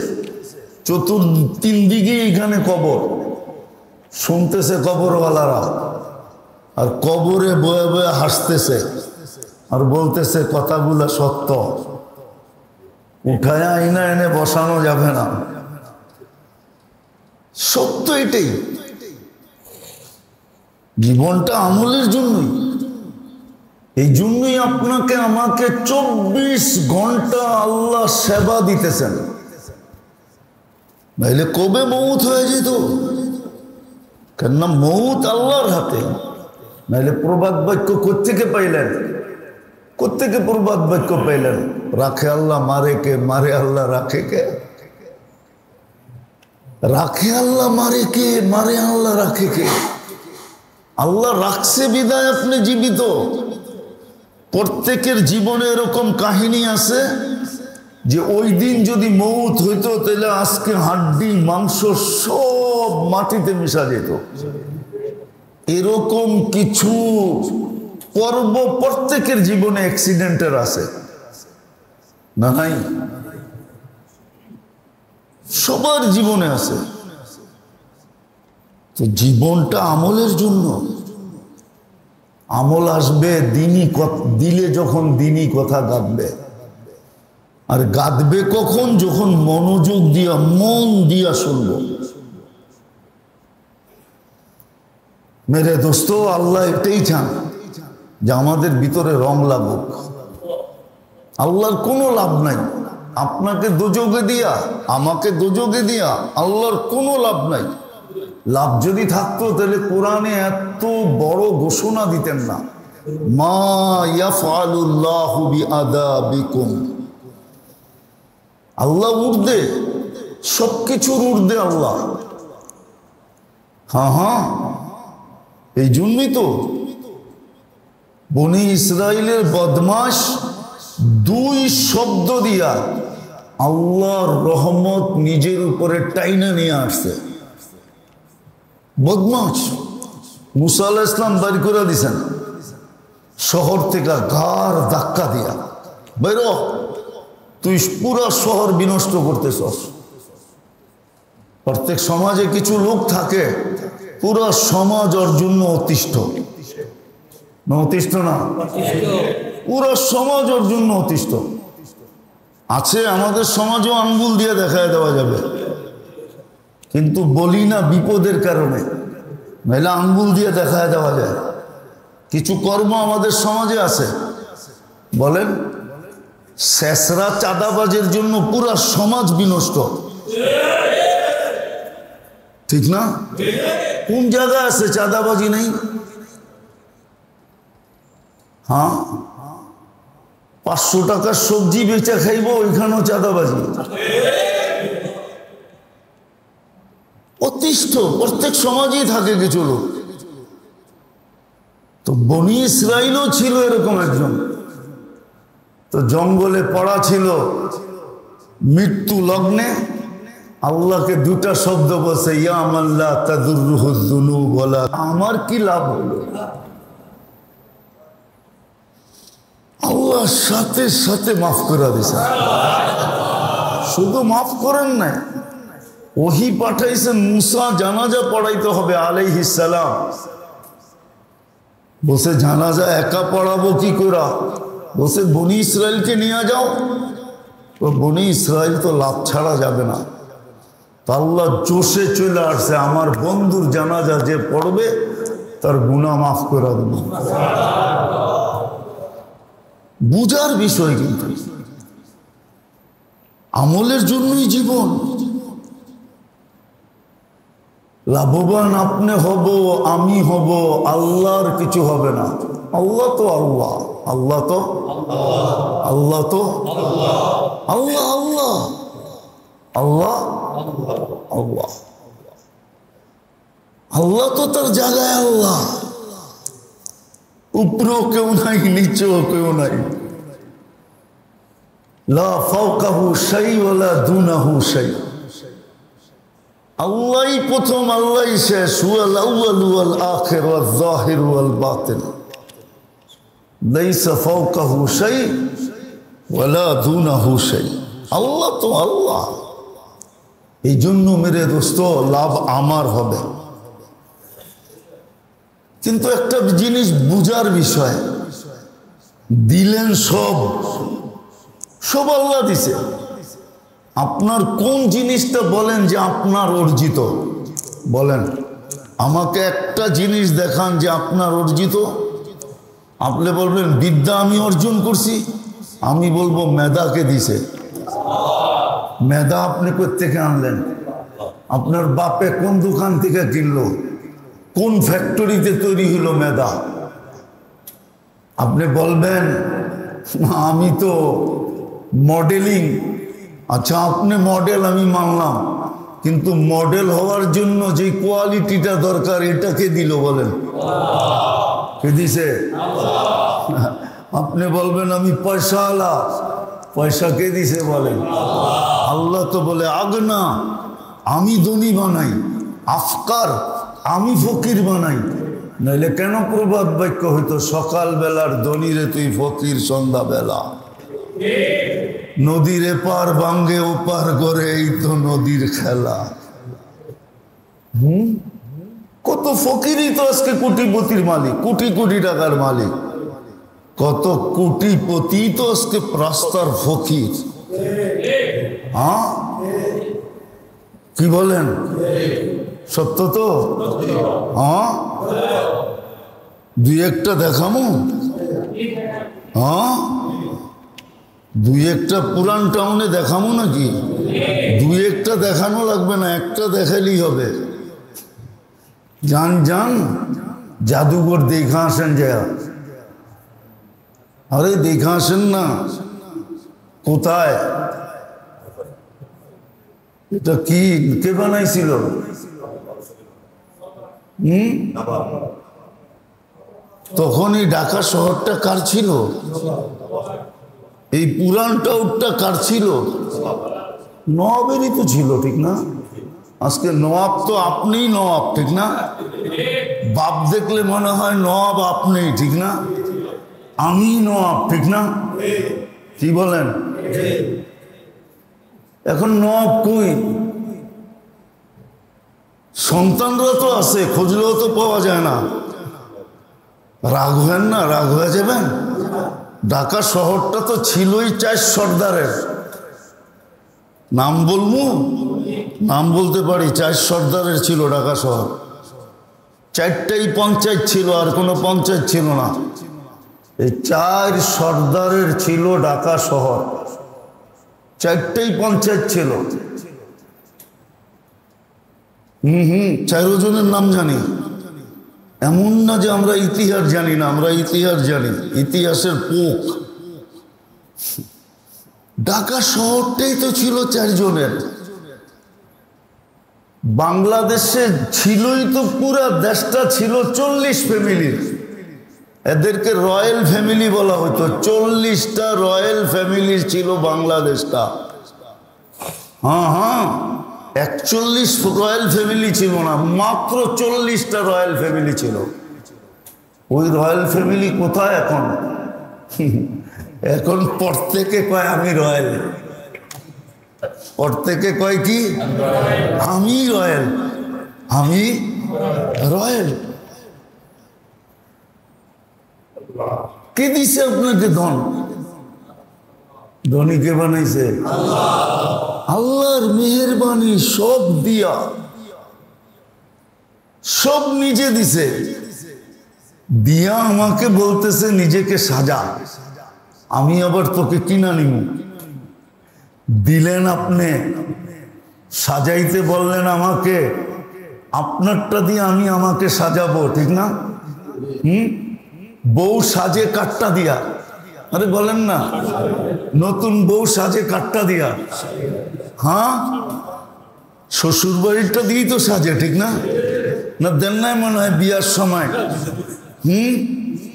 তিন দিকে এখানে কবর শুনতেছে কবরওয়ালারা, আর কবরে বয়ে বয়ে হাসতেছে আর বলতেছে কথাগুলো সত্য, উঠায় আইনা এনে বসানো যাবে না। সত্য এটাই। জীবনটা আমলের জন্যই, এই জন্যই আপনাকে আমাকে 24 ঘন্টা আল্লাহ সেবা দিতেছেন, নাইলে কবে মৌত হয়ে যেত। কেননা মৌত আল্লাহর হাতে। নাইলে প্রবাদ বাক্য কোত্থেকে পাইলেন? কোত্থেকে প্রবাদ বাক্য পাইলেন? রাখে আল্লাহ মারে কে, মারে আল্লাহ রাখে কে? রাখে আল্লাহ মারে কে, মারে আল্লাহ রাখে কে? আল্লাহ রাখছে বিদায় আপনি জীবিত। প্রত্যেকের জীবনে এরকম কাহিনী আছে যে ওই দিন যদি মৌত হইতো তাহলে আজকে হাড্ডি মাংস সব মাটিতে মিশা যেত। এরকম কিছু পর্ব প্রত্যেকের জীবনে অ্যাক্সিডেন্টের আছে না? নাই? সবার জীবনে আছে। তো জীবনটা আমলের জন্য। আমল আসবে দিলে যখন দিনই কথা গাঁদবে। আর গাঁদবে কখন? যখন মনোযোগ দিয়া, মন দিয়া শুনব। মেরে দোস্ত, আল্লাহ এটাই চান যে আমাদের ভিতরে রং লাগুক। আল্লাহর কোনো লাভ নাই আপনাকে দোজগে দিয়া, আমাকে দোজগে দিয়া, আল্লাহর কোনো লাভ নাই। লাভ যদি থাকতো তাহলে কোরআনে এত বড় ঘোষণা দিতেন না, মা ইয়াফআলুল্লাহু বিআযাবিকুম। আল্লাহ উর্দে, সবকিছুর উর্দে আল্লাহ। হ্যাঁ, এই জন্যই তো বনি ইসরাইলের বদমাশ 2 শব্দ দিয়া আল্লাহর রহমত নিজের উপরে টাইনা নিয়ে আসছে। বদমাশ মুসা আলাইহিস সালাম বাড়ি করে দিছেন শহর থেকে, ঘাড় ধাক্কা দিয়া, বেরো, তুই পুরো শহর বিনষ্ট করতেছস। প্রত্যেক সমাজে কিছু লোক থাকে পুরো সমাজ ওর জন্য অতিষ্ঠ, না অতিষ্ঠ না? পুরো সমাজ ওর জন্য অতিষ্ঠ আছে। আমাদের সমাজও আঙ্গুল দিয়ে দেখায় দেওয়া যাবে, কিন্তু বলি না বিপদের কারণে, নাহলে আঙ্গুল দিয়ে দেখায় দেওয়া যায়। কিছু কর্ম আমাদের সমাজে আছে, বলেন শেষরা চাঁদাবাজের জন্য পুরা সমাজ বিনষ্ট, ঠিক না? কোন জায়গায় আছে চাঁদাবাজি নেই? হ্যাঁ, 500 টাকার সবজি বেচা খাইব, ওইখানেও চাঁদাবাজি। অতিষ্ঠ প্রত্যেক সমাজেই থাকে কিছু লোক। তো বনি ইসরাইলও ছিল এরকম একজন। তো জঙ্গলে পড়া ছিল, মৃত্যু লগ্নে আল্লাহকে দুটা শব্দ বলছে, ইয়া মান লা তাদুররুহু যুনুব ওয়ালা, আমার কি লাভ হলো? আল্লাহ সাথে সাথে মাফ করে দিয়েছে। শুধু মাফ করেন নাই, ওহী পাঠাইছেন মুসা জানাজা পড়াইতে হবে আলাইহিস সালাম। বসে জানাজা একা পড়াবো কি করে? বসে বনি ইসরায়েলকে নিয়ে যাও। তো বনি ইসরায়েল তো লাভ ছাড়া যাবে না। তা আল্লাহ জোশে চলে আসছে, আমার বন্ধুর জানাজা যে পড়বে তার গুনাহ মাফ করে দেব। বুঝার বিষয়, কিন্তু আমলের জন্যই জীবন। লাভবান আপনি হব, আমি হব, আল্লাহর কিছু হবে না। আল্লাহ তো আল্লাহ, আল্লাহ তো আল্লাহ, তো আল্লাহ আল্লাহ আল্লাহ আল্লাহ আল্লাহ তো তার জায়গায় আল্লাহ। উপরেও কেউ নাই, নিচেও কেউ নাই। লা ফাওকাহু শাই ওয়ালা দুনাহু শাই। আল্লাহই প্রথম, আল্লাহই শেষ। হুয়াল আউয়ালু ওয়াল আখির ওয়াল যাহির ওয়াল বাতিন। লাইসা ফাওকাহু শাই ওয়ালা দুনাহু শাই। আল্লাহ তো আল্লাহ। এই জন্য মেরে দোস্ত, লাভ আমার হবে। কিন্তু একটা জিনিস বুঝার বিষয়, দিলেন সব, সব আল্লাহ দিছে। আপনার কোন জিনিসটা বলেন যে আপনার অর্জিত? বলেন আমাকে একটা জিনিস দেখান যে আপনার অর্জিত। আপনি বলবেন বিদ্যা আমি অর্জন করছি, আমি বলবো মেধাকে দিছে। মেধা আপনি কোত্থেকে আনলেন? আপনার বাপে কোন দোকান থেকে কিনলো? কোন ফ্যাক্টরিতে তৈরি হলো মেধা? আপনি বলবেন আমি তো মডেলিং। আচ্ছা, আপনি মডেল আমি মানলাম, কিন্তু মডেল হওয়ার জন্য যে কোয়ালিটিটা দরকার এটা কে দিল? বলেন কে দিছে? আপনি বলবেন আমি পয়সাওয়ালা, পয়সা কে দিছে? বলেন আল্লাহ। তো বলে আগনা, আমি ধনী বানাই। আফকার, আমি ফকির বানাই। নইলে কেন প্রবাদ বাক্য হইতো, সকাল বেলার ধনীরে তুই ফকির সন্ধ্যা বেলা। নদীর এপার ভাঙ্গে ওপার করে, এই তো নদীর খেলা। কত ফকিরই তো আজকে কোটিপতির মালিক, কোটি কোটি টাকার মালিক। কত কোটিপতি তো আজকে রাস্তার ফকির। হ্যাঁ, কি বলেন? সত্য তো? হ্যাঁ, দুই একটা দেখামো। হ্যাঁ, দুই একটা পুরান টাউনে দেখামো নাকি? দুই একটা দেখানো লাগবে না, একটা দেখালেই হবে। যান যান জাদুঘর দেখা আসেন। যা, আরে দেখা আসেন না। কোথায়? এটা কি, কে বানাইছিল? তখন এই ঢাকা শহরটা কার ছিল? এই পুরান টাউনটা কার ছিল? নবাবেরই তো ছিল, ঠিক না? আজকে নবাব তো আপনিই নবাব, ঠিক না? বাপ দেখলে মনে হয় নবাব আপনি, ঠিক না? আমি নবাব, ঠিক না? কি বলেন? এখন নবাব কই? সন্তানরা তো আছে, খুঁজলেও তো পাওয়া যায় না। রাগ হবেন না, রাগ হয়ে যাবেন। ঢাকা শহরটা তো ছিলই 4 সর্দারের। নাম বলবো? নাম বলতে পারি। 4 সর্দারের ছিল ঢাকা শহর। 4টাই পঞ্চায়েত ছিল, আর কোনো পঞ্চায়েত ছিল না। এই 4 সর্দারের ছিল ঢাকা শহর। 4টাই পঞ্চায়েত ছিল। 4 জনের নাম জানি। এমন না যে আমরা ইতিহাস জানি না, আমরা ইতিহাস জানি, ইতিহাসের পোক। ঢাকা শহরটাই তো ছিল 4 জনের। বাংলাদেশে ছিলই তো, পুরা দেশটা ছিল 40 ফ্যামিলির। এদেরকে রয়্যাল ফ্যামিলি বলা হতো। 40টা রয়্যাল ফ্যামিলি ছিল বাংলাদেশটা। হ্যাঁ, 41 রয়্যাল ফ্যামিলি ছিল না, মাত্র 40টা রয়্যাল ফ্যামিলি ছিল। ওই রয়্যাল ফ্যামিলি কোথায় এখন? এখন প্রত্যেকে কয় আমি রয়্যাল। প্রত্যেকে কয় কি? আমি রয়্যাল, আমি রয়্যাল। কে দিছে আপনাকে ধন? ধনী কে বানাইছে? আল্লাহর মেহেরবানি। সব দিয়া, সব নিজে দিছে। দিয়া আমাকে বলতেছে নিজেকে সাজা, আমি আবার তোকে কিনা নিব। দিলেন আপনি, সাজাইতে বললেন আমাকে, আপনারটা দিয়ে আমি আমাকে সাজাবো, ঠিক না? বউ সাজে কাটটা দিয়া। আরে বলেন না, নতুন বউ সাজে কাটটা দিয়া। হ্যাঁ, শ্বশুর বাড়িটা দিয়েই তো সাজে, ঠিক না? না দেন নাই মনে হয় বিয়ার সময়?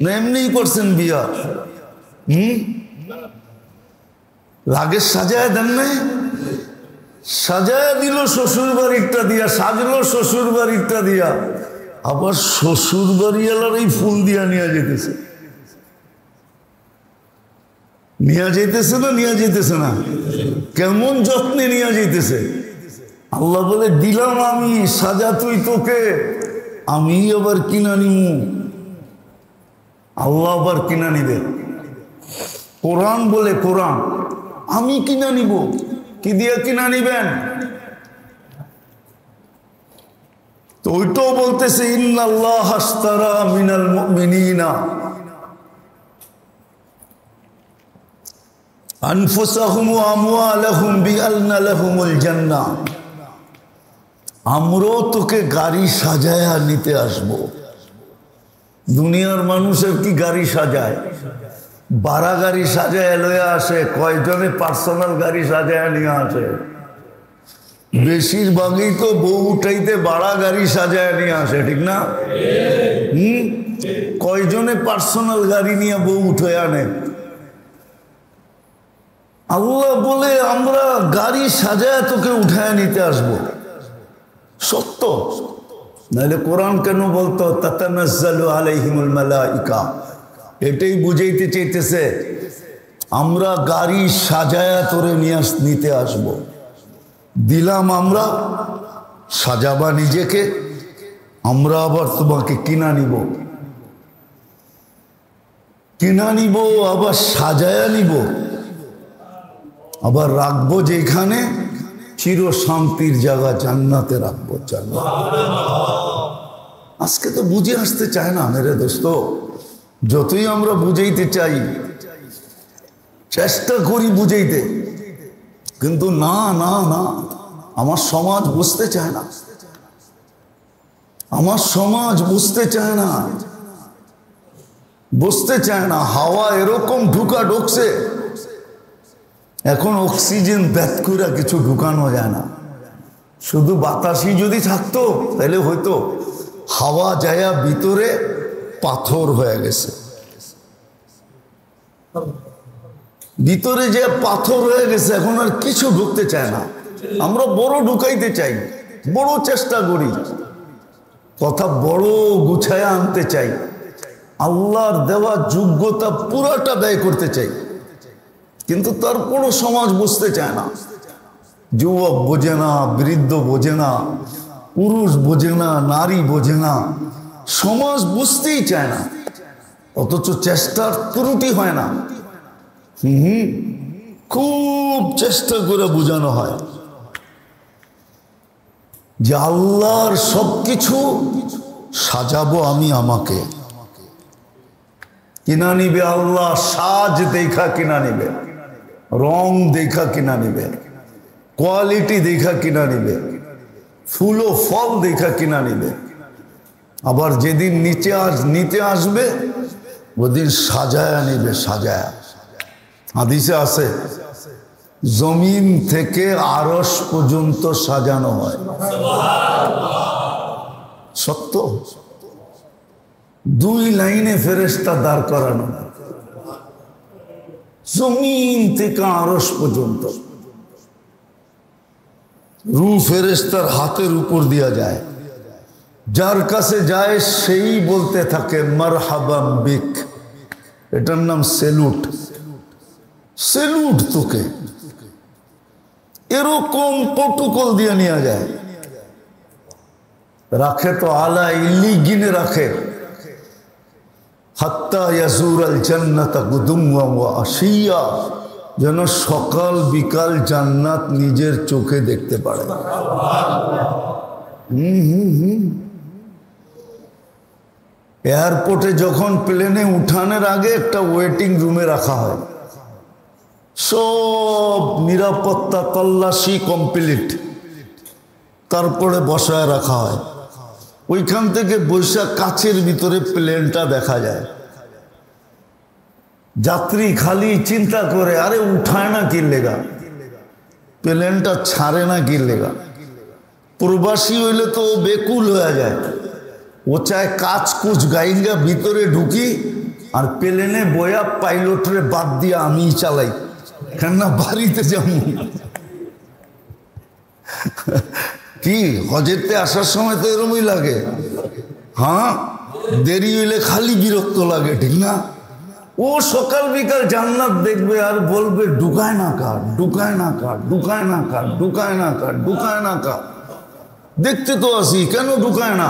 না এমনিই করছেন বিয়া? লাগেজ সাজায় দেন নাই? সাজায় দিল শ্বশুর বাড়িটা দিয়া, সাজলো শ্বশুর বাড়িটা দিয়া। আবার শ্বশুর বাড়িওয়ালার এই ফুল দিয়া নিয়ে যেতেছে। নিয়ে যেতেছে না, নিয়ে যেতেছে না? কেমন যত্নে নিয়ে যেতেছে। আল্লাহ বলে দিলাম আমি, সাজা তুই, তোকে আমি আবার কিনা নিমু। আল্লাহ আবার কিনা নিবে। কোরআন বলে, কোরআন আমি কিনা নিব। কি দিয়ে কিনা নিবেন? তো ওইটাও বলতেছে ইন্নাল্লাহ আশতারা মিনাল মুমিনিনা আনফুসাহুম ওয়া আমওয়ালাহুম বিআন্না লাহুমুল জান্নাহ। আমরাও তোকে গাড়ি সাজায়া নিতে আসবো। দুনিয়ার মানুষের কি গাড়ি সাজায়? বাড়া গাড়ি সাজায় লইয়া আসে, কয়জনে পার্সোনাল গাড়ি সাজায় নিয়ে আসে। বেশিরভাগই তো বউ উঠাইতে বাড়া গাড়ি সাজায় নিয়ে আসে, ঠিক না? কয়জনে পার্সোনাল গাড়ি নিয়ে বউ উঠে আনে? আল্লাহ বলে আমরা গাড়ি সাজায় তোকে উঠায় নিতে আসবো। সত্য, নাহলে কোরআন কেন বলতো তাতানাজ্জালু আলাইহিমুল মালাইকা? এটাই বুঝাইতে চাইতেছে আমরা গাড়ি সাজায়া তোরে নিতে আসবো। দিলাম আমরা, সাজাবা নিজেকে, আমরা আবার তোমাকে কিনা নিব। কিনা নিব, আবার সাজায়া নিব, আবার রাখবো যেখানে চির শান্তির জায়গা, জান্নাতে রাখবো। জান্নাত আজকে তো বুঝে আসতে চায় না মেরে দোস্ত। যতই আমরা বুঝাইতে চাই, চেষ্টা করি বুঝাইতে, কিন্তু না না না, আমার সমাজ বুঝতে চায় না। আমার সমাজ বুঝতে চায় না, বুঝতে চায় না। হাওয়া এরকম ঢুকছে, এখন অক্সিজেন ব্যাত করে কিছু ঢুকানো যায় না। শুধু বাতাসই যদি থাকতো তাহলে হয়তো। হাওয়া যায়া ভিতরে পাথর হয়ে গেছে, ভিতরে যে পাথর হয়ে গেছে, এখন আর কিছু ঢুকতে চায় না। আমরা বড় ঢুকাইতে চাই, বড় চেষ্টা করি, কথা বড় গুছায়া আনতে চাই, আল্লাহর দেওয়া যোগ্যতা পুরাটা ব্যয় করতে চাই, কিন্তু তারপরও সমাজ বুঝতে চায় না। যুবক বোঝে না, বৃদ্ধ বোঝে না, পুরুষ বোঝে না, নারী বোঝে না, সমাজ বুঝতেই চায় না। অথচ চেষ্টার ত্রুটি হয় না। খুব চেষ্টা করে বোঝানো হয় যে আল্লাহর সবকিছু সাজাবো আমি, আমাকে কিনা নিবে আল্লাহ। সাজ দেখা কিনা নিবে, রং দেখা কিনা নিবে, কোয়ালিটি দেখা কিনা নিবে, ফুল ও ফল দেখা কিনা নিবে। আবার যেদিন নিতে আসবে ওদিন সাজায়া নিবে, সাজায়া। হাদিসে আছে জমিন থেকে আরশ পর্যন্ত সাজানো হয়। সত্য। 2 লাইনে ফেরেশতা দাঁড় করানো, জমিন থেকে আরশ পর্যন্ত। রূহ ফেরেশতার হাতের উপর দিয়া যায়, যার কাছে যায় সেই বলতে থাকে মারহাবাম বিক। এটার নাম সেলুট। সেলুট তোকে। এরকম প্রটোকল দিয়ে নিয়ে যায়। রাখে তো আলা ইল্লিগিনে রাখে, হাত্তা ইয়াজুর আল জান্নাতা গুদুমওয়া ওয়া আশিয়া, যেন সকাল বিকাল জান্নাত নিজের চোখে দেখতে পারে। এয়ারপোর্টে যখন প্লেনে উঠানের আগে একটা ওয়েটিং রুমে রাখা হয়, সব নিরাপত্তা তল্লাশি কমপ্লিট, তারপরে বসায় রাখা হয়। ওইখান থেকে বৈশাখ কাছের ভিতরে প্লেনটা দেখা যায়। যাত্রী খালি চিন্তা করে, আরে উঠায় না কি লেগা, প্লেনটা ছাড়ে না কি লেগা। প্রবাসী হইলে তো বেকুল হয়ে যায়, ও চায় কাজ কুচ গাইঙ্গা ভিতরে ঢুকি আর প্লেনে বয়া পাইলটরে বাদ দিয়ে আমি চালাই, কেননা বাড়িতে যাবো। কি হজেতে আসার সময় তো এরমই লাগে। হ্যাঁ, দেরি হইলে খালি বিরক্ত লাগে, ঠিক না? ও সকাল বিকাল জান্নাত দেখবে আর বলবে ঢুকায় না কার, ঢুকায় না কার, ঢুকায় না কার, ঢুকায় না কার, ঢুকায় না কার। দেখতে তো আসি, কেন ঢুকায় না?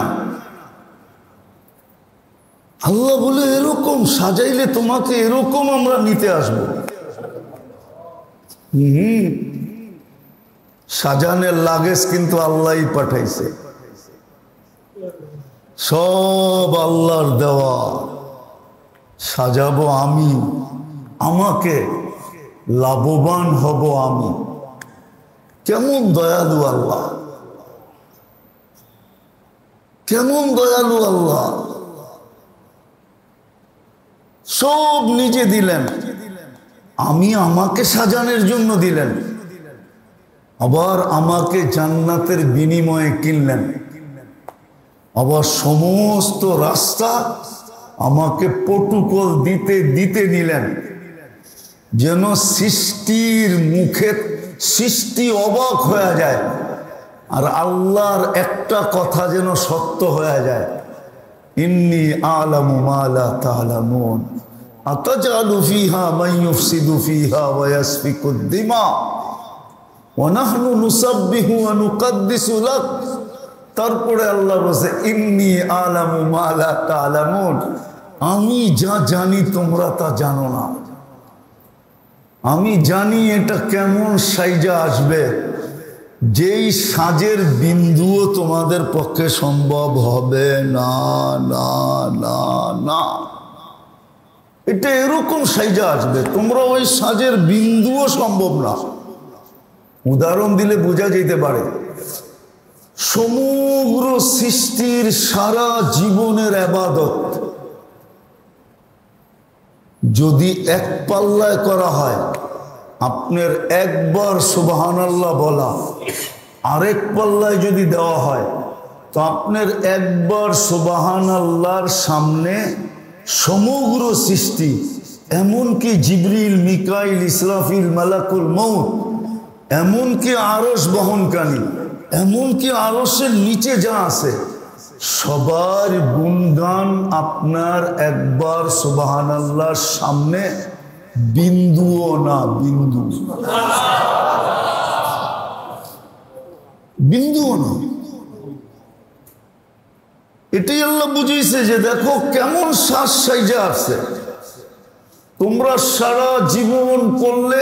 আল্লাহ বলে এরকম সাজাইলে তোমাকে এরকম আমরা নিতে আসবো। সাজানের লাগেজ কিন্তু আল্লাহই পাঠাইছে, সব আল্লাহর দেওয়া। সাজাবো আমি, আমাকে লাভবান হব আমি। কেমন দয়ালু আল্লাহ, কেমন দয়ালু আল্লাহ। সব নিজে দিলেন, আমি আমাকে সাজানোর জন্য দিলেন, আবার আমাকে জান্নাতের বিনিময়ে কিনলেন, আবার সমস্ত রাস্তা আমাকে প্রটোকল দিতে দিতে নিলেন, যেন সৃষ্টির মুখে সৃষ্টি অবাক হয়ে যায় আর আল্লাহর একটা কথা যেন সত্য হয়ে যায়। ইন্নী আ'লামু মা লা তা'লামুন আতাজআলু ফীহা মান ইউফসিদু ফীহা ওয়া ইয়াসফিকুদ দিমা ওয়া নাহনু নুসাব্বিহু ওয়া নুকাদ্দিসু লাক। তারপরে আল্লাহ বলেছে ইন্নী আ'লামু মা লা তা'লামুন, আমি যা জানি তোমরা তা জানো না। আমি জানি এটা কেমন সাইজা আসবে, যেই সাজের বিন্দুও তোমাদের পক্ষে সম্ভব হবে না, না, না, না। এটা এরকম সাইজা আসবে, তোমরা ওই সাজের বিন্দুও সম্ভব না। উদাহরণ দিলে বোঝা যেতে পারে, সমগ্র সৃষ্টির সারা জীবনের ইবাদত যদি এক পাল্লায় করা হয়, আপনার একবার সুবহানাল্লাহ বলা আরেক পাল্লায় যদি দেওয়া হয়, তো আপনার একবার সুবহানাল্লাহর সামনে সমগ্র সৃষ্টি, এমনকি জিবরিল, মিকাইল, ইসরাফিল, মালাকুল মউত, এমনকি আরশ বহনকারী, এমনকি আরশের নিচে যা আছে, সবার গুণগান আপনার একবার সুবহানাল্লাহর সামনে বিন্দুও না, বিন্দু, বিন্দুও না। এটাই আল্লাহ বুঝিয়েছে যে দেখো কেমন শ্বাস সাইজা আছে, তোমরা সারা জীবন করলে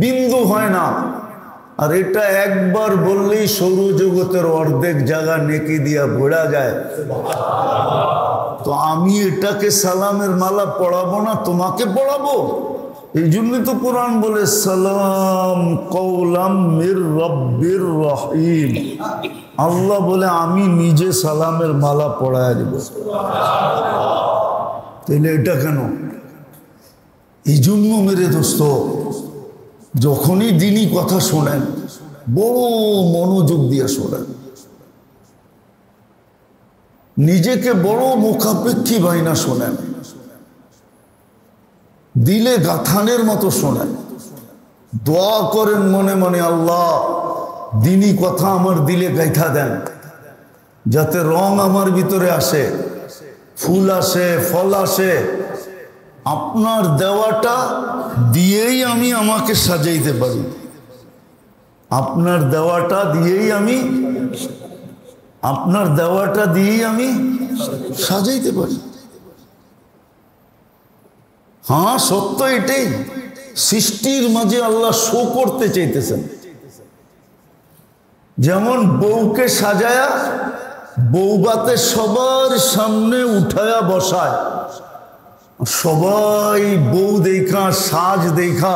বিন্দু হয় না, আর এটা একবার বললেই সৌরজগতের অর্ধেক জায়গা নেকি দিয়া ভরা যায়। তো আমি এটাকে সালামের মালা পড়াবো না, তোমাকে পড়াবো? এই জন্যই তো কোরআন বলে সালাম কওলাম মির রব্বির রহিম। আল্লাহ বলে আমি নিজে সালামের মালা পড়ায় দেব। তাহলে এটা কেন? এই জন্য মেরে দোস্ত, যখনই দিনই কথা শোনেন বড় মনোযোগ দিয়ে শোনেন, নিজেকে বড় মুখাপেক্ষী বাইনা শোনেন, দিলে গাথানের মতো শোনেন, দোয়া করেন মনে মনে, আল্লাহ দিনই কথা আমার দিলে গাইথা দেন, যাতে রং আমার ভিতরে আসে, ফুল আসে, ফল আসে, আপনার দেওয়াটা দিয়েই আমি আমাকে সাজাইতে পারি, আপনার দেওয়াটা দিয়েই আমি সাজাইতে পারি। হ্যাঁ সত্য এটাই, সৃষ্টির মাঝে আল্লাহ শো করতে চাইতেছেন। যেমন বউকে সাজায়া বউবাতে সবার সামনে উঠায়া বসায়, সবাই বউ দেখা সাজ দেখা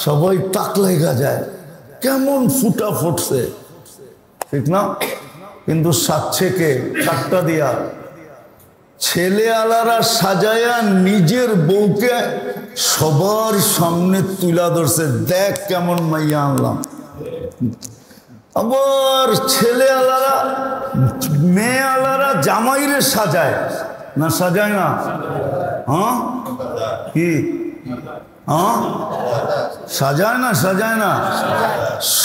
সবাই তাক লাগা যায়, কেমন ফুটা ফুটছে, ঠিক না? কিন্তু সাজছে কে? চারটা দিয়া ছেলে আলারা সাজায়া নিজের বউকে সবার সামনে তুলা ধরছে, দেখ কেমন মাইয়া আনলাম। আবার ছেলে আলারা মেয়ে আলারা জামাইরে সাজায় না, সাজায় না? হ্যাঁ কি? হ্যাঁ সাজায় না, সাজায় না?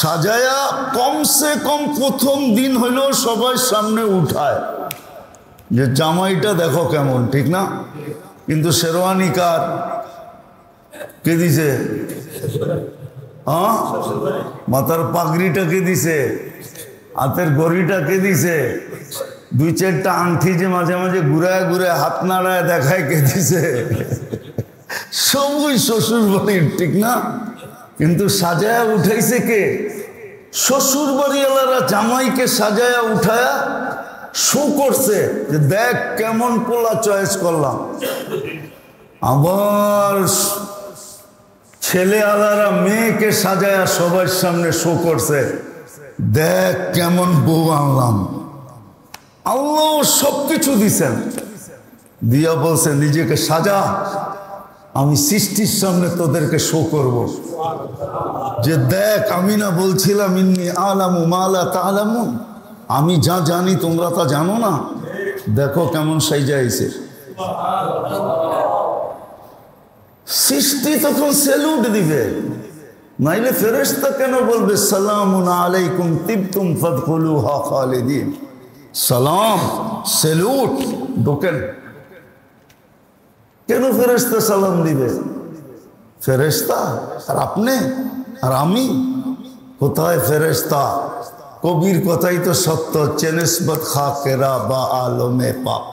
সাজায়া কমসে কম প্রথম দিন হইলেও সবাই সামনে উঠায় যে জামাইটা দেখো কেমন, ঠিক না? কিন্তু শেরওয়ানি কার? কে দিছে? হ্যাঁ মাথার পাগড়িটা কে দিছে? হাতের গড়িটা কে দিছে? দুই চারটা আংটি যে মাঝে মাঝে ঘুরায় ঘুরায় হাত নাড়ায় দেখায় কে দিছে? সবই শ্বশুর বাড়ির, ঠিক না? কিন্তু সাজায়া উঠাইছে কে? শ্বশুর বাড়িওয়ালারা জামাইকে সাজায়া উঠায়া শো করছে যে দেখ কেমন পোলা চয়েস করলাম। আবার ছেলে আলারা মেয়েকে সাজায়া সবার সামনে শো করছে, দেখ কেমন বউ আনলাম। আল্লাহ সবকিছু দিছেন, দিয়া বলছে নিজেকে সাজা, আমি সৃষ্টির সামনে তোদেরকে শো করব যে দেখ আমি না বলছিলাম ইন্নী আলামু মা লা তা'লামুন, আমি যা জানি তোমরা তা জানো না, দেখো কেমন সাইজা আইছে। সৃষ্টি তখন সেলুট দিবে, নাইলে ফেরেশতা কেন বলবে সালামুন আলাইকুম তিবতুম ফাদখুলুহা খালিদিন, সালাম সেলুট ঢোকেন। কেন ফেরেশতা সালাম দিবে? ফেরেশতা আর আপনি আর আমি? কোথায় ফেরেশতা? কবির কথাই তো সত্য, চেনেসবত খাকেরা বা আলমে পাক।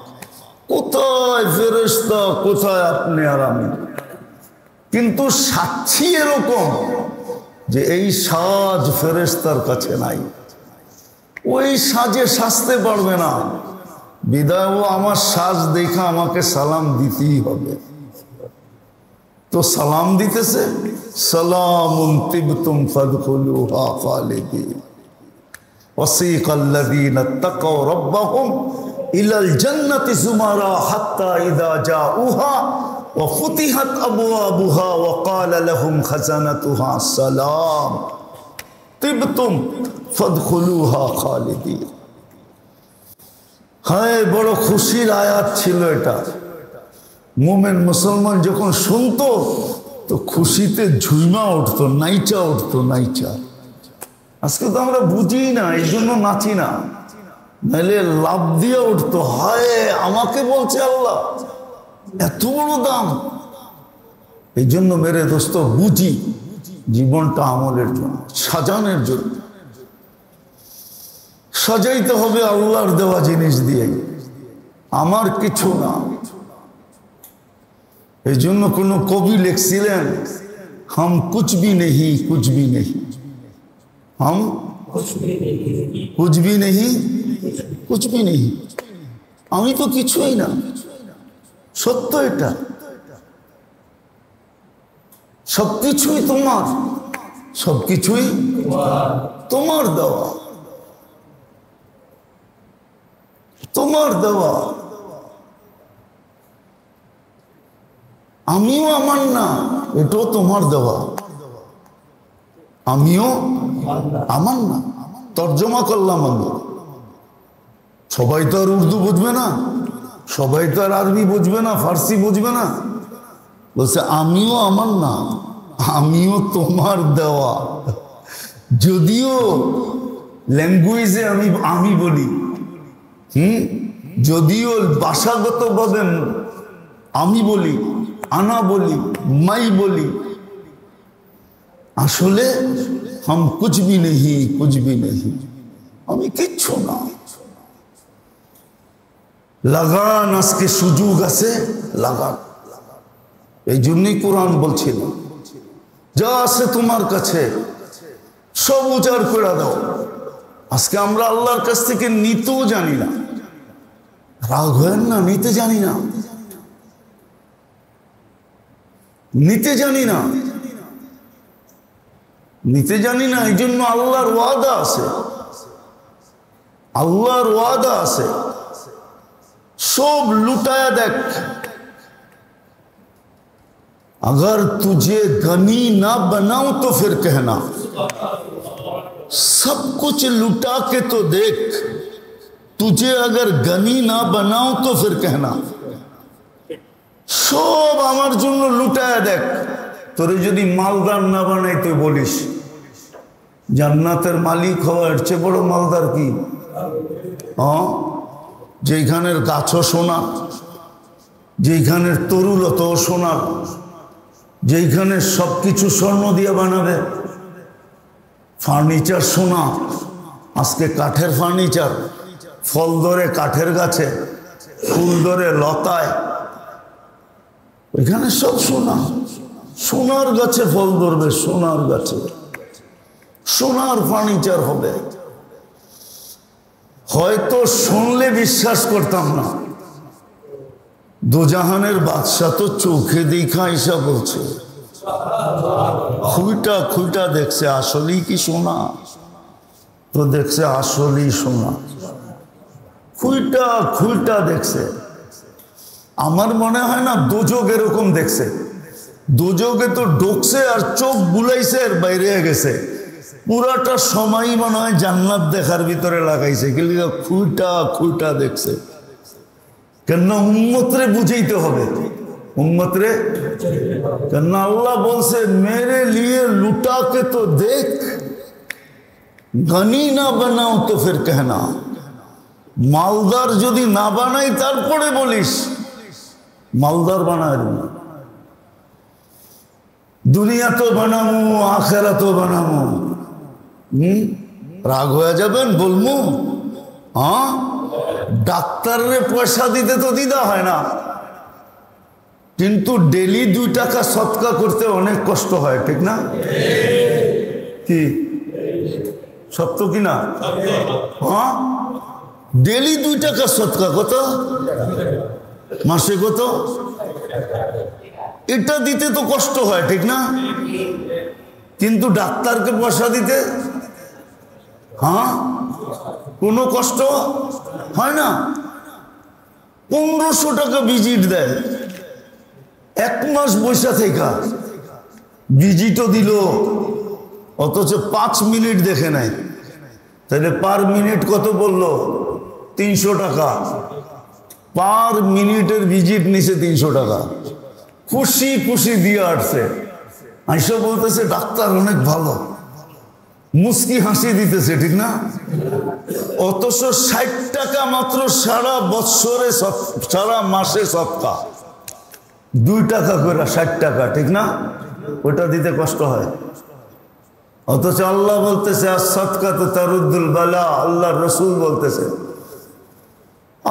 কোথায় ফেরেশতা, কোথায় আপনি আর আমি? কিন্তু সাক্ষী এরকম যে এই সাজ ফেরেশতার কাছে নাই, ওই সাজে সাজতে পারবে না, বিদায় ও আমার সাজ দেখা আমাকে সালাম দিতেই হবে। তো সালাম দিতেছে, সালামুন তিবতুম ফাদখুলুহা খালিদিন ওয়াসিকাল্লাযীনা তাকাউ রাব্বাহুম ইলাল জান্নাতি যুমারা হাত্তা ইযা জাউহা ওয়া ফুতিহাত আবওয়াবুহা ওয়া ক্বালা লাহুম খাজানাতুহা সালাম তিবতুম ফাদখুলুহা খালিদিন। হ্যাঁ বড় খুশির আয়াত ছিল এটা। মুমিন মুসলমান যখন শুনতো তো খুশিতে ঝুইমা উঠতো, নাইচা উঠতো, নাইচা। আজকে তো আমরা বুঝি না, এই জন্য নাচি না, নাইলে লাভ দিয়ে উঠতো, হায় আমাকে বলছে আল্লাহ, এত বড় দাম। এই জন্য মেরে দোস্ত বুঝি জীবনটা আমলের জন্য, সাজানোর জন্য। সাজাইতে হবে আল্লাহর দেওয়া জিনিস দিয়ে। আমার কিছু না। এই জন্য কোন কবি লিখছিলেন, হাম কুছ ভি নেহি, কুছ ভি নেহি, হাম কুছ ভি নেহি, কুছ ভি নেহি। আমি তো কিছুই না। সত্য এটা। সবকিছুই তোমার, সবকিছুই তোমার দেওয়া, তোমার দেওয়া। আমিও আমার না, এটাও তোমার দেওয়া। আমিও আমার না। তর্জমা করলাম আমি। সবাই তো আর উর্দু বুঝবে না, সবাই তো আর আরবি বুঝবে না, ফার্সি বুঝবে না। বলছে আমিও আমার না, আমিও তোমার দেওয়া। যদিও ল্যাঙ্গুয়েজে আমি বলি, যদিও ভাষাগতভাবে আমি বলি, আনা বলি, মাই বলি, আসলে হাম কুছ ভি নেহি, কুছ ভি নেহি, আমি কিচ্ছু না। লাগান, আজকে সুযোগ আছে, লাগান। এই জন্যই কোরআন বলছিল, যা আছে তোমার কাছে সব উজাড় করে দাও। আজকে আমরা আল্লাহর কাছ থেকে নিতেও জানি না। রাগ হয় না, নিতে জানি না, নিতে জানি না, নিতে জানি না। এই জন্য আল্লাহর ওয়াদা আছে, আল্লাহর ওয়াদা আছে, সব লুটায়া দেখ। अगर तुझे गनी ना बनाऊं तो फिर कहना, सब कुछ लुटा के तो देख, तुझे अगर गनी ना बनाऊं तो फिर कहना। सब আমার জন্য লুটায়া দেখ, তোরে যদি মালদার না বানাই তুই বলিস জান্নাতের মালিক হওয়ার চেয়ে বড় মালদার কি? যেখানের গাছও সোনা, যেখানের তরুলতাও সোনা, যেখানে সবকিছু স্বর্ণ দিয়ে বানাবে, ফার্নিচার সোনা। আজকে কাঠের ফার্নিচার, ফল ধরে কাঠের গাছে, ফুল ধরে লতায়, এখানে সব সোনা। সোনার গাছে ফল ধরবে, সোনার গাছে সোনার ফার্নিচার হবে। হয়তো শুনলে বিশ্বাস করতাম না, দোজাহানের বাদশা তো চোখে দেখা এসা বলছে, খুঁটা খুঁটা দেখছে, আসলেই কি সোনা? তো দেখছে আসলেই সোনা, খুঁটা খুঁটা দেখছে। আমার মনে হয় না দোজক এরকম দেখছে। দোজকে তো ঢুকছে আর চোখ বুলাইছে আর বাইরে গেছে, পুরাটা সময় মনে হয় জান্নাত দেখার ভিতরে লাগাইছে, কিন্তু খুঁটা খুঁটা দেখছে। কেননা উম্মতরে বুঝাইতে হবে, উম্মতরে। কেননা আল্লাহ বলছে মেরে লিয়ে লুটা কে তো দেখ, গনি না বানাও তো ফির कहना। মালদার যদি না বানাই তারপরে বলিস মালদার বানায় না। দুনিয়া তো বানামু, আখেরা তো বানামু। রাগ হয়ে যাবেন বলমু? হ্যাঁ, ডাক্তারের পয়সা দিতে তো দিদা হয় না, কিন্তু ডেলি 2 টাকা সৎকা করতে অনেক কষ্ট হয়, ঠিক না? কি সত্য কি না? হ্যাঁ, ডেলি 2 টাকা সৎকা কত? মাসে কত? এটা দিতে তো কষ্ট হয়, ঠিক না? কিন্তু ডাক্তারকে পয়সা দিতে হ্যাঁ কোনো কষ্ট হয় না। 1500 টাকা ভিজিট দেয়, 1 মাস বৈশা থেকে ভিজিটও দিল, অথচ 5 মিনিট দেখে নাই। তাহলে পার মিনিট কত বললো? 300 টাকা। পার মিনিটের ভিজিট নিছে 300 টাকা। খুশি খুশি দিয়ে আসছে, আইসা বলতেছে ডাক্তার অনেক ভালো, মুস্কি হাসি দিতেছে, ঠিক না? অথচ 60 টাকা মাত্র সারা বছরে, সারা মাসে সৎকা 2 টাকা করে 60 টাকা, ঠিক না? ওটা দিতে কষ্ট হয়। অথচ আল্লাহ বলতেছে আর সৎকা তো তারুদ্দুল বালা, আল্লাহ রসুল বলতেছে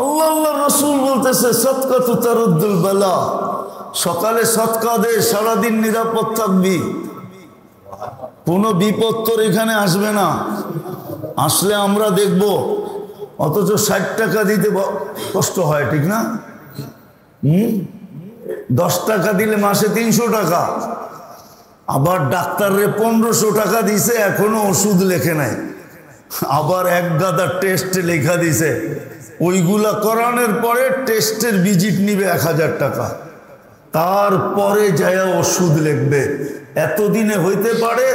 আল্লাহ আল্লাহ রসুল বলতেছে সদকা তুতারুদ্দুল বালা, সকালে সদকা দে, সারাদিন নিরাপদ থাকবি, কোনো বিপদ তোর এখানে আসবে না। আসলে আমরা দেখব, অথচ 60 টাকা দিতে কষ্ট হয়, ঠিক না? 10 টাকা দিলে মাসে 300 টাকা। আবার ডাক্তাররে 1500 টাকা দিছে, এখনো ওষুধ লেখে নাই। আবার এক গাদা টেস্ট লেখা দিছে, ওইগুলা করানোর পরে টেস্টের ভিজিট নিবে 1000 টাকা, তারপরে যায় ওষুধ লিখবে। এতদিনে হইতে পারে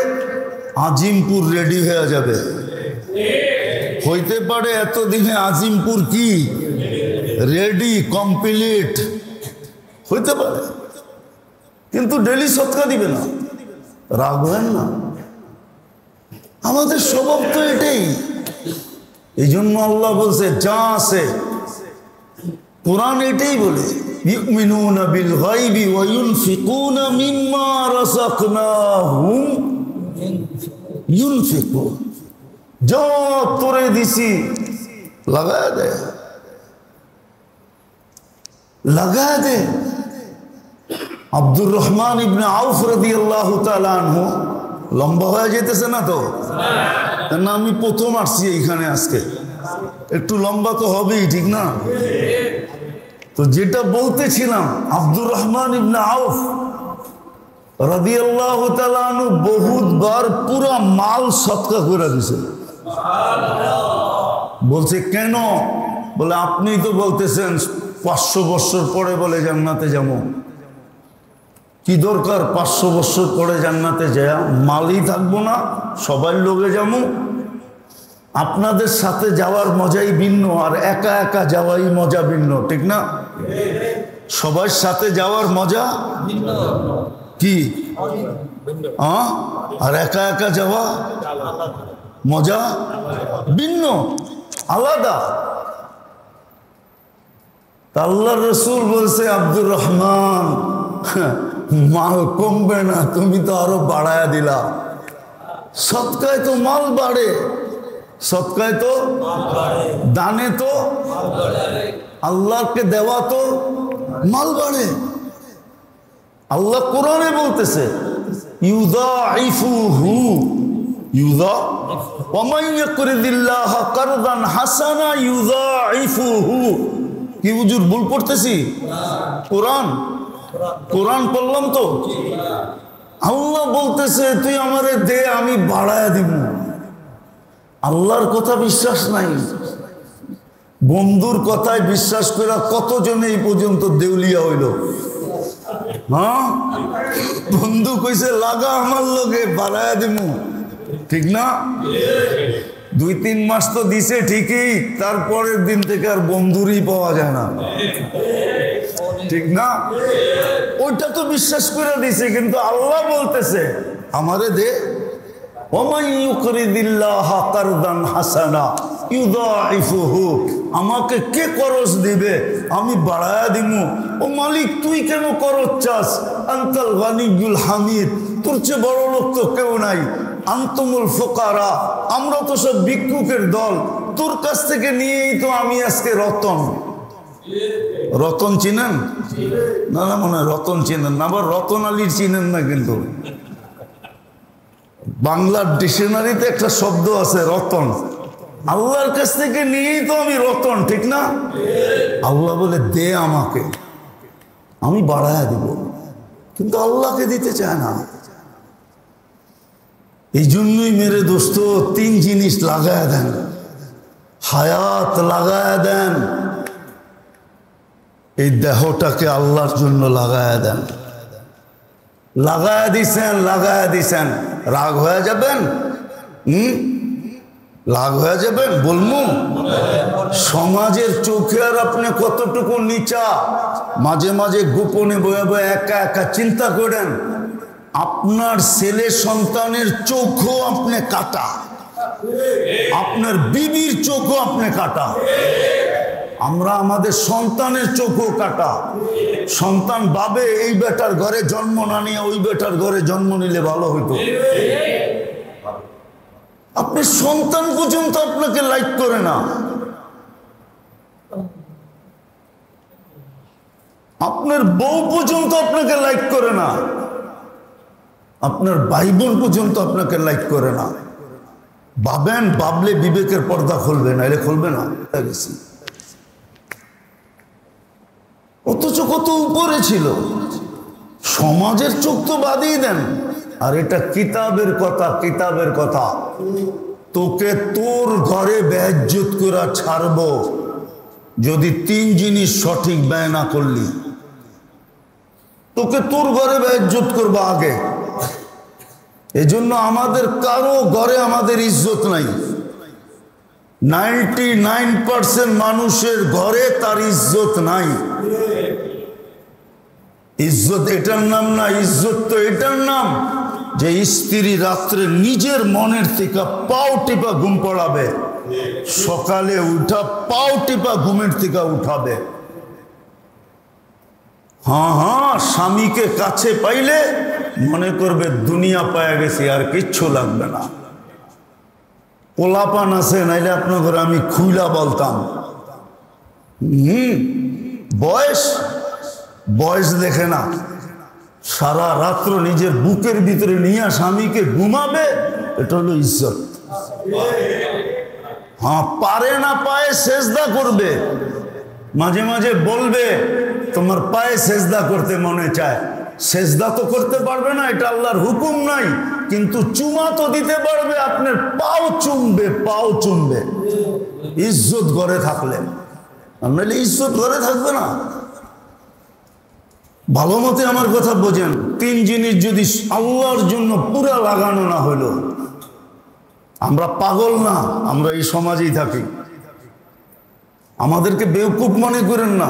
আজিমপুর রেডি হয়ে যাবে, হইতে পারে এতদিনে আজিমপুর কি রেডি কমপ্লিট হইতে পারে, কিন্তু ডেলি সৎকা দিবে না। রাখবেন না, আমাদের স্বভাব তো এটাই। এই জন্য আল্লাহ বলছে যা আছে, কোরআন এটাই বলে, ইউমিনুনা বিল গায়বি ওয়া ইউনফিকুনা মিম্মা রাযাকনাহুম ইউনফিকুন। যা তোরে দিছি লাগায় দে, লাগায় দে। আব্দুর রহমান ইবনে আউফ রাদিয়াল্লাহু তাআলা আনহু, লম্বা হয়ে যেতেছে না তো? না, আমি প্রথম আসছি এইখানে আজকে, একটু লম্বা তো হবেই, ঠিক না? তো যেটা বলতেছিলাম, আব্দুর রহমান ইবনে আউফ রাদিয়াল্লাহু তাআলা আনহু বহুতবার পুরা মাল সদকা করে দিয়েছে। বলছে কেন? বলে আপনি তো বলতেছেন 500 বছর পরে বলে জান্নাতে যাবো, কি দরকার 500 বছর পরে জান্নাতে যায়? মালই থাকবো না, সবার লোকে যাবো। আপনাদের সাথে যাওয়ার মজাই ভিন্ন, আর একা একা যাওয়াই মজা ভিন্ন, ঠিক না? সবার সাথে যাওয়ার মজা কি, আর একা একা যাওয়া মজা ভিন্ন, আলাদা। আল্লাহর রাসূল বলছে আব্দুর রহমান, মাল কমবে না, তুমি তো আরো বাড়ায়া দিলা। সৎকায় তো মাল বাড়ে, সৎকায় তো দানে তো আল্লাহকে দেওয়া তো মাল বাড়ে। আল্লাহ কোরআনে বলতেছে ইউযাইফুহু, ইউযা ওয়া মান ইয়াকরিদিল্লাহ কারদান হাসানা ইউযাইফুহু। কি হুজুর ভুল পড়তেছি? কোরআন পড়লাম তো। আল্লাহ বলতেছে তুই আমারে দে, আমি বাড়ায়া দিব। আল্লাহর কথা বিশ্বাস নাই, বন্ধুর কথায় বিশ্বাস করে কতজনে এই পর্যন্ত দেউলিয়া হইল। হ্যাঁ, বন্ধু কইছে লাগা আমার লগে, বাড়ায়া দিব, ঠিক না? 2-3 মাস তো দিছে ঠিকই, তারপরের দিন থেকে আর বন্ধুরই পাওয়া যায় না, ঠিক না? ওইটা তো বিশ্বাস করে দিছে, কিন্তু আল্লাহ বলতেছে আমারে দে। ওমান ইউকরিদিল্লাহ কারদান হাসানা ইউযাইফুহু, আমাকে কে করজ দিবে, আমি বাড়ায়া দিমু। ও মালিক তুই কেন করজ চাস? আনতাল গানিয়ুল হামিদ, তোর চেয়ে বড় লোক তো কেউ নাই। আনতুমুল ফুকারা, আমরা তো সব ভিক্ষুকের দল, তোর কাছ থেকে নিয়েই তো আমি আজকে রতন। রতন চিনেন না? না, মনে হয় রতন চিনেন না, আবার রতন আলীর চিনেন না। কিন্তু বাংলার ডিকশনারিতে একটা শব্দ আছে রতন। আল্লাহর কাছ থেকে নিয়েই তো আমি রতন, ঠিক না? আল্লাহ বলে দে আমাকে, আমি বাড়ায়া দিব, কিন্তু আল্লাহকে দিতে চায় না। এই জন্যই মেরে দোস্ত 3 জিনিস লাগায়া দেন, হায়াত লাগায়া দেন, এই দেহটাকে আল্লাহর জন্য লাগায়া দেন। লাগায়া দিছেন, রাগ হয়ে যাবেন, রাগ হয়ে যাবেন। বলমু সমাজের চোখে আর আপনি কতটুকু নিচা, মাঝে মাঝে গোপনে বয়ে বয়ে একা একা চিন্তা করেন। আপনার ছেলে সন্তানের চোখও আপনি কাটা, আপনার বিবির চোখও আপনি কাটা। আমরা আমাদের সন্তানের চোখও কাটা। সন্তান ভাবে এই বেটার ঘরে জন্ম না নিয়ে ওই বেটার ঘরে জন্ম নিলে ভালো হইতো। আপনি সন্তান পর্যন্ত আপনাকে লাইক করে না। আপনার বউ পর্যন্ত আপনাকে লাইক করে না, আপনার ভাই বোন পর্যন্ত আপনাকে লাইক করে না। ভাবেন, ভাবলে বিবেকের পর্দা খুলবে না, এলে খুলবে না। অথচ কত উপরে ছিল, সমাজের চোখ তো বাদই দেন। আর এটা কিতাবের কথা, কিতাবের কথা। তোকে তোর ঘরে বেইজ্জত করে ছাড়বো যদি 3 জিনিস সঠিক ব্যয় না করলি। তোকে তোর ঘরে বেইজ্জত করবো আগে। এজন্য আমাদের কারো ঘরে আমাদের ইজ্জত নাই। 99% মানুষের ঘরে তার ইজ্জত নাই। ইজ্জত এটার নাম না, ইজ্জত তো এটার নাম যে স্ত্রী রাত্রে নিজের মনের থেকে পাও টিপা ঘুম পড়াবে, সকালে উঠা পাও টিপা ঘুমের থেকে উঠাবে। হ্যাঁ হ্যাঁ, স্বামীকে কাছে পাইলে মনে করবে দুনিয়া পায়া গেছি, আর কিচ্ছু লাগবে না। পোলাপান আছে, নাইলে আপনার ঘরে আমি খুইলা বলতাম। বয়স বয়স দেখে না, সারা রাত্র নিজের বুকের ভিতরে নিয়ে স্বামীকে ঘুমাবে, এটা হলো ইজ্জত। হ্যাঁ, পারে না পায়ে সেজদা করবে, মাঝে মাঝে বলবে তোমার পায়ে সেজদা করতে মনে চায়। সেজদা তো করতে পারবে না, এটা আল্লাহর হুকুম নাই, কিন্তু চুমা তো দিতে পারবে। আপনার পাও চুমবে, পাও চুমবে। ইজ্জত ঘরে থাকলে, নাহলে ইজ্জত ঘরে থাকবে না। ভালো মতে আমার কথা বোঝেন। 3 জিনিস যদি আল্লাহর জন্য পুরা লাগানো না হলো, আমরা পাগল না, আমরা এই সমাজেই থাকি। আমাদেরকে বেওকুফ মনে করেন না,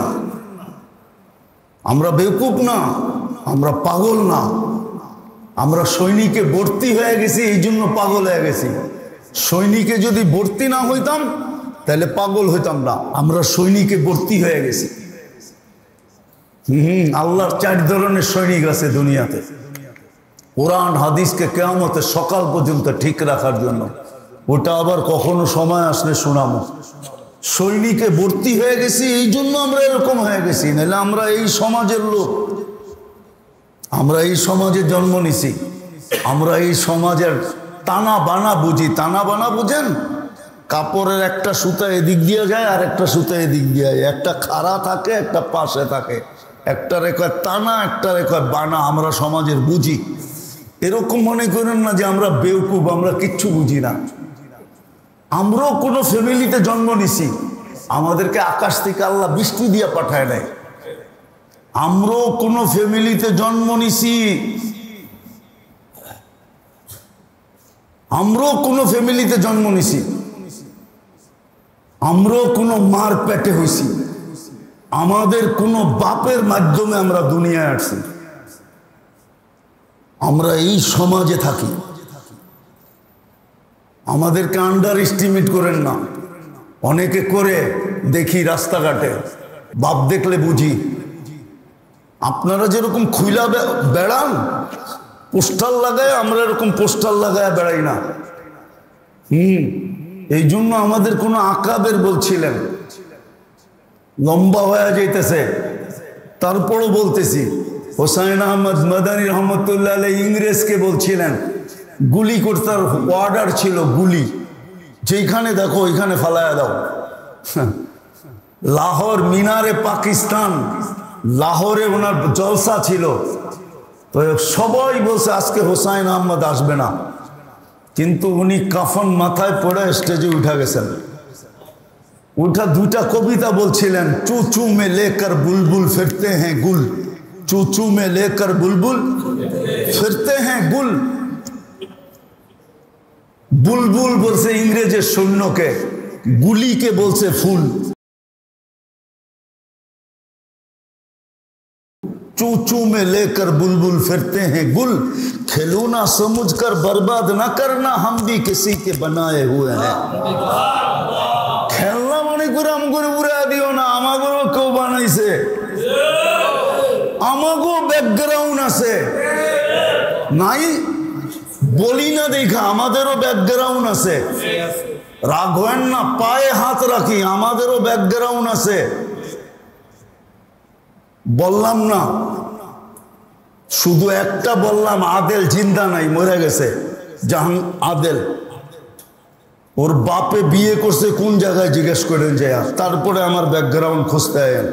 আমরা বেওকুফ না, আমরা পাগল না। আমরা সৈনিকে ভর্তি হয়ে গেছি, এই জন্য পাগল হয়ে গেছি। সৈনিকে যদি ভর্তি না হইতাম তাহলে পাগল হইতাম না। আমরা সৈনিকে ভর্তি হয়ে গেছি। আল্লাহর 4 ধরনের সৈনিক আছে দুনিয়াতে, কোরআন হাদিসকে কিয়ামতের সকাল পর্যন্ত ঠিক রাখার জন্য। ওটা আবার কখনো সময় আসলে শোনাবো। সৈনিকে ভর্তি হয়ে গেছি, এই জন্য আমরা এরকম হয়ে গেছি। নাহলে আমরা এই সমাজের লোক, আমরা এই সমাজে জন্ম নিছি, আমরা এই সমাজের টানা বানা বুঝি। টানা বানা বুঝেন? কাপড়ের একটা সুতা এদিক দিয়ে যায় আর একটা সুতা এদিক দিয়ে যায়, একটা খাড়া থাকে একটা পাশে থাকে, একটা রেখা টানা একটা রেখা বানা। আমরা সমাজের বুঝি। এরকম মনে করেন না যে আমরা বেওকুফ, আমরা কিচ্ছু বুঝি না। আমরাও কোনো ফ্যামিলিতে জন্ম নিছি, আমাদেরকে আকাশ থেকে আল্লাহ বৃষ্টি দিয়ে পাঠায় নাই। আমরাও কোনো ফ্যামিলিতে জন্ম নিছি, আমরাও কোনো ফ্যামিলিতে জন্ম নিছি, আমরাও কোনো মার পেটে হইছি, আমাদের কোনো বাপের মাধ্যমে আমরা দুনিয়ায় আসছি। আমরা এই সমাজে থাকি। আমাদেরকে আন্ডার এস্টিমেট করেন না। অনেকে করে দেখি রাস্তাঘাটে, বাপ দেখলে বুঝি। আপনারা যেরকম খুইলা বেড়ান পোস্টার লাগায়, আমরা এরকম পোস্টার লাগায় বেড়াই না। এই জন্য আমাদের কোনো আকাবের বলছিলেন, লম্বা হয়ে যাইতেছে, তারপরও বলতেছি। হোসাইন আহমদ মাদানী রহমতুল্লাহ আলাইহি ইংরেজকে বলছিলেন, গুলি করতে অর্ডার ছিল, গুলি যেখানে দেখো ওইখানে ফালায়া দাও। লাহোর মিনারে পাকিস্তান, লাহোরে ওনার জলসা ছিল, তো সবাই বলছে আজকে হোসাইন আহমদ আসবে না, কিন্তু উনি কাফন মাথায় পড়ে স্টেজে উঠা গেছেন। উঠা 2টা কবিতা বলছিলেন, চুচু মে লেকর বুলবুল ফিরতে হ্যাঁ গুল, চুচু মে লেকর বুলবুল ফিরতে হ্যাঁ গুল। বুলবুল বলছে ইংরেজের সৈন্যকে, গুলিকে বলছে ফুল। चूचू में लेकर बुलबुल फिरते हैं गुल, खिलौना समझकर बर्बाद ना करना, हम भी किसी के बनाए हुए हैं। खेलना मने करे আমগরে উড়া দিও না, আমাগরও কেউ বানাইছে, আমাগো ব্যাকগ্রাউন্ড আছে নাই, বলি না দেখা আমাদেরও ব্যাকগ্রাউন্ড আছে। রাগ হয় না, পায়ে হাত রাখি, আমাদেরও ব্যাকগ্রাউন্ড আছে। বললাম না, শুধু একটা বললাম, আদেল জিন্দা নাই, মরে গেছে। জাহান আদেল, ওর বাপে বিয়ে করছে কোন জায়গায় জিজ্ঞেস করেন যে, তারপরে আমার ব্যাকগ্রাউন্ড খুঁজতে আয়েন।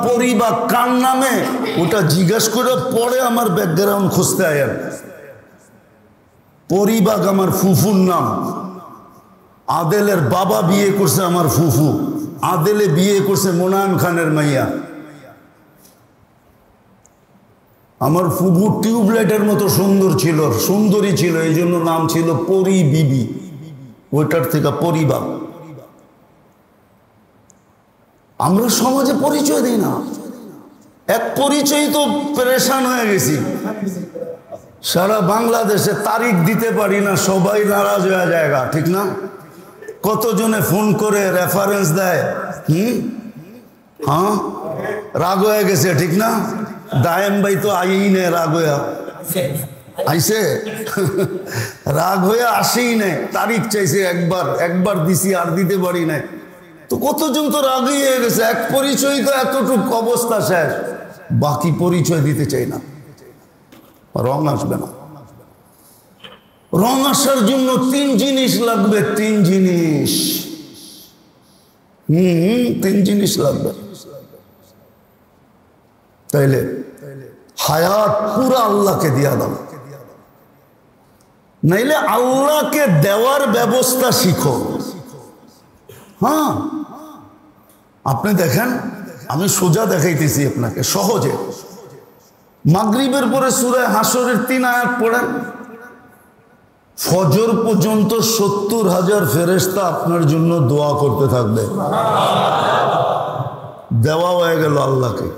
পরিবার কার নামে ওটা জিজ্ঞেস করে পরে আমার ব্যাকগ্রাউন্ড খুঁজতে আয়েন। পরিবাগ আমার ফুফুর নাম। আদেলের বাবা বিয়ে করছে আমার ফুফু। আদেলে বিয়ে করছে মোনায়েম খানের মাইয়া। আমার ফুফু টিউবলাইটের মতো সুন্দর ছিল, সুন্দরী ছিল, এই জন্য নাম ছিল পরি বিবি, ওইটার থেকে পরিবার। আমরা সমাজে পরিচয় দিই না, এক পরিচয় তো পেরেশান হয়ে গেছি। সারা বাংলাদেশে তারিখ দিতে পারি না, সবাই নারাজ হয়ে জায়গা, ঠিক না? কতজনে ফোন করে রেফারেন্স দেয়, হ্যাঁ রাগ হয়ে গেছে, ঠিক না? দায়েম ভাই তো আইই নে, রাগ হইয়া আইসে, রাগ হয়ে আসেই নেই, তারিখ চাইছে, একবার দিছি আর দিতে পারি নাই। তো কতজন তো রাগই হয়ে গেছে, এক পরিচয় তো এতটুক অবস্থা শেষ, বাকি পরিচয় দিতে চাই না। রং আসবে না। রং আসার জন্য 3 জিনিস লাগবে, 3 জিনিস। 3 জিনিস লাগবে। তাইলে হায়াত পুরা আল্লাহকে দিয়া দাও, নাইলে আল্লাহকে দেওয়ার ব্যবস্থা শিখো। হ্যাঁ, আপনি দেখেন, আমি সোজা দেখাইতেছি আপনাকে সহজে। মাগরিবের পরে সূরা হাসরের 3 আয়াত পড়েন, ফজর পর্যন্ত 70,000 ফেরেশতা আপনার জন্য দোয়া করতে থাকবে। দেওয়া হয়ে গেল আল্লাহকে।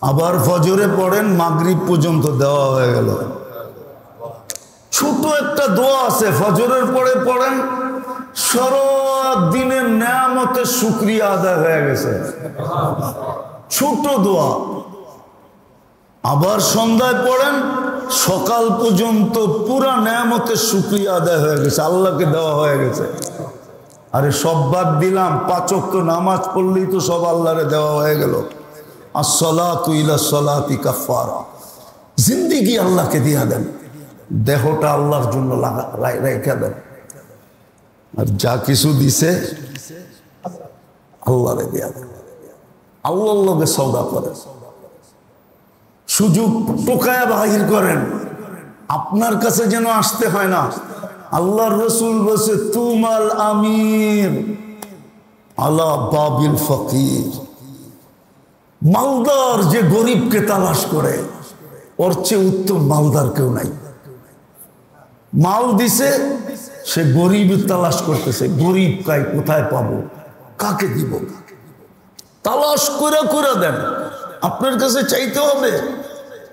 আবার ফজরে পড়েন, মাগরিব পর্যন্ত দেওয়া হয়ে গেল। ছোট একটা দোয়া আছে, ফজরের পরে পড়েন, সারা দিনের নেয়ামতের শুকরিয়া আদায় হয়ে গেছে। ছোট দোয়া। আবার সন্ধ্যায় পড়েন, সকাল পর্যন্ত পুরা নেয়ামতের শুকরিয়া আদায় হয়ে গেছে, আল্লাহকে দেওয়া হয়ে গেছে। আরে সব বাদ দিলাম, 5 ওয়াক্ত নামাজ পড়লেই তো সব আল্লাহরে দেওয়া হয়ে গেল। আসসালাতু ইলা সালাতি কাফারা। জিন্দেগি আল্লাহকে দিয়া দেন, দেহটা আল্লাহর জন্য রেখে দেন, আর যা কিছু দিছে আল্লাহরে দিয়া দেন। আল্লাহর লগে সওদা করেন, সুযোগ টোকায়া বাহির করেন, আপনার কাছে যেন আসতে হয় না। আল্লাহর রাসূল বলেছে, তুমাল আমির আলা বাবিল ফকির। মালদার যে গরিবকে তালাশ করে, ওর চেয়ে উত্তম মালদার কেউ নাই। মাল দিছে, সে গরিব তালাশ করতেছে, গরিব কোথায় পাবো, কাকে দিব। তালাশ করে করে দেন, আপনার কাছে চাইতে হবে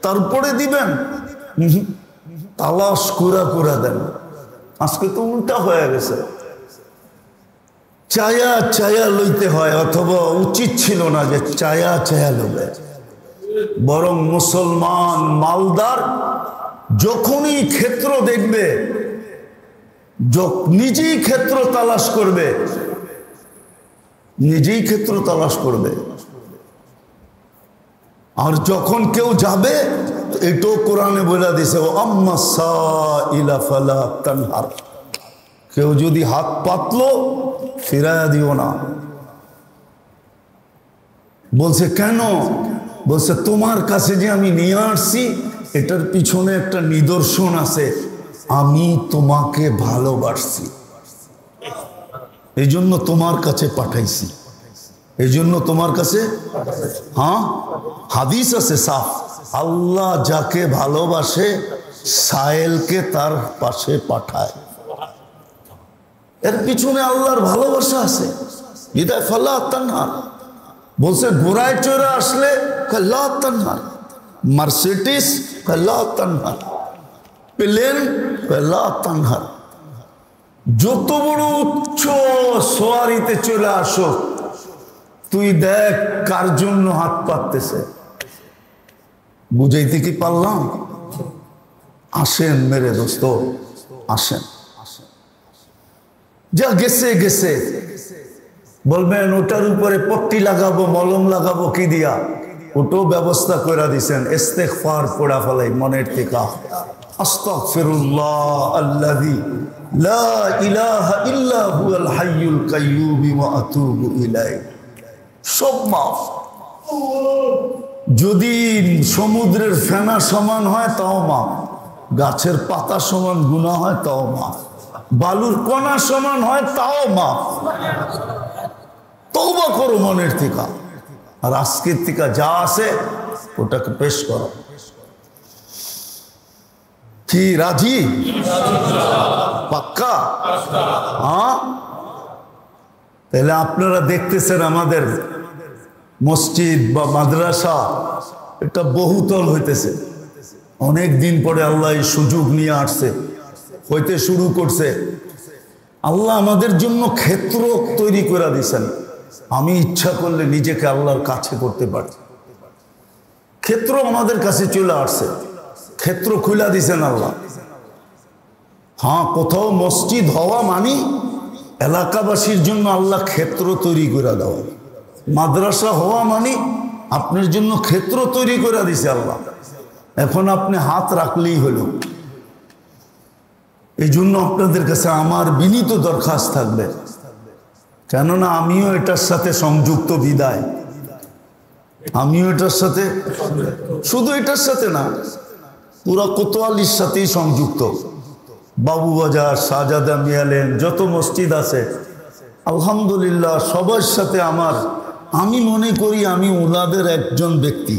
তারপরে দিবেন। তালাশ করে করে দেন। আজকে তো উল্টা হয়ে গেছে, চায়া চায়া লইতে হয়, অথবা উচিত ছিল না যে চায়া চায়া লোবে। বরং মুসলমান মালদার যখনই ক্ষেত্র দেখবে, নিজেই ক্ষেত্র তালাশ করবে, নিজেই ক্ষেত্র তালাশ করবে। আর যখন কেউ যাবে, এটাও কোরআনে বলে দিছে, ও আম্মা সাইলা ফালা তানহার। কেউ যদি হাত পাতলো, ফিরাইয়া দিও না। বলছে কেন? বলছে তোমার কাছে যে আমি নিয়ে আসছি, এটার পিছনে একটা নিদর্শন আছে, আমি তোমাকে ভালোবাসছি, এই জন্য তোমার কাছে পাঠাইছি, এই জন্য তোমার কাছে। হ্যাঁ, হাদিস আছে সাফ, আল্লাহ যাকে ভালোবাসে সায়েলকে তার পাশে পাঠায়। এর পিছনে আল্লাহর ভালোবাসা আছে। বিদায় ফালা তানহার বলছে, ঘোড়ায় চড়ে আসলে লা তানহার, মার্সিডিস লা তানহার, প্লেন লা তানহার। যত বড় উচ্চ সোয়ারিতে চলে আসো, তুই দেখ কার জন্য হাত পাততেছে। বুঝাইতে কি পারলাম? আসেন মেরে দোস্ত, আসেন। যা গেছে গেছে, বলবেন ওটার উপরে পট্টি লাগাবো, মলম লাগাবো কি দিয়া, ওটাও ব্যবস্থা করে দিছেন। ইস্তেগফার পড়া ফেলাই মনের থেকে, আস্তাগফিরুল্লাহ আল্লাযী লা ইলাহা ইল্লা হুয়াল হাইয়ুল কাইয়্যুম ওয়া আতুবু ইলাইহি, সব মাফ। যদি সমুদ্রের ফেনা সমান হয় তাও মাফ, গাছের পাতা সমান গুনাহ হয় তাও মাফ, বালুর কণা সমান হয় তাও মাফ। তওবা করো মনের থেকে, আর আজকের থেকে যা আছে ওটাকে পেশ করো। কি রাজি? পাক্কা? হ্যাঁ। তাহলে আপনারা দেখতেছেন আমাদের মসজিদ বা মাদ্রাসা এটা বহুতল হইতেছে। অনেক দিন পরে আল্লাহ এই সুযোগ নিয়ে আসছে, হইতে শুরু করছে। আল্লাহ আমাদের জন্য ক্ষেত্র তৈরি করে দিয়েছেন। আমি ইচ্ছা করলে নিজেকে আল্লাহর কাছে করতে পারি। ক্ষেত্র আমাদের কাছে চলে আসছে, ক্ষেত্র খুলে দিয়েছেন আল্লাহ। হ্যাঁ, কোথাও মসজিদ হওয়া মানে এলাকাবাসীর জন্য আল্লাহ ক্ষেত্র তৈরি করে দেওয়া। মাদ্রাসা হওয়া মানে আপনার জন্য ক্ষেত্র তৈরি করে দিছে আল্লাহ। এখন আপনি হাত রাখলেই হলো। এই জন্য আপনাদের কাছে আমার বিনীত দরখাস্ত থাকবে, কেননা আমিও এটার সাথে সংযুক্ত বিদায়। আমিও এটার সাথে, শুধু এটার সাথে না, পুরা কোতোয়ালির সাথেই সংযুক্ত। বাবুবাজার, শাহজাদা মিয়ালেন, যত মসজিদ আছে আলহামদুলিল্লাহ সবার সাথে আমার, আমি মনে করি আমি ওনাদের একজন ব্যক্তি।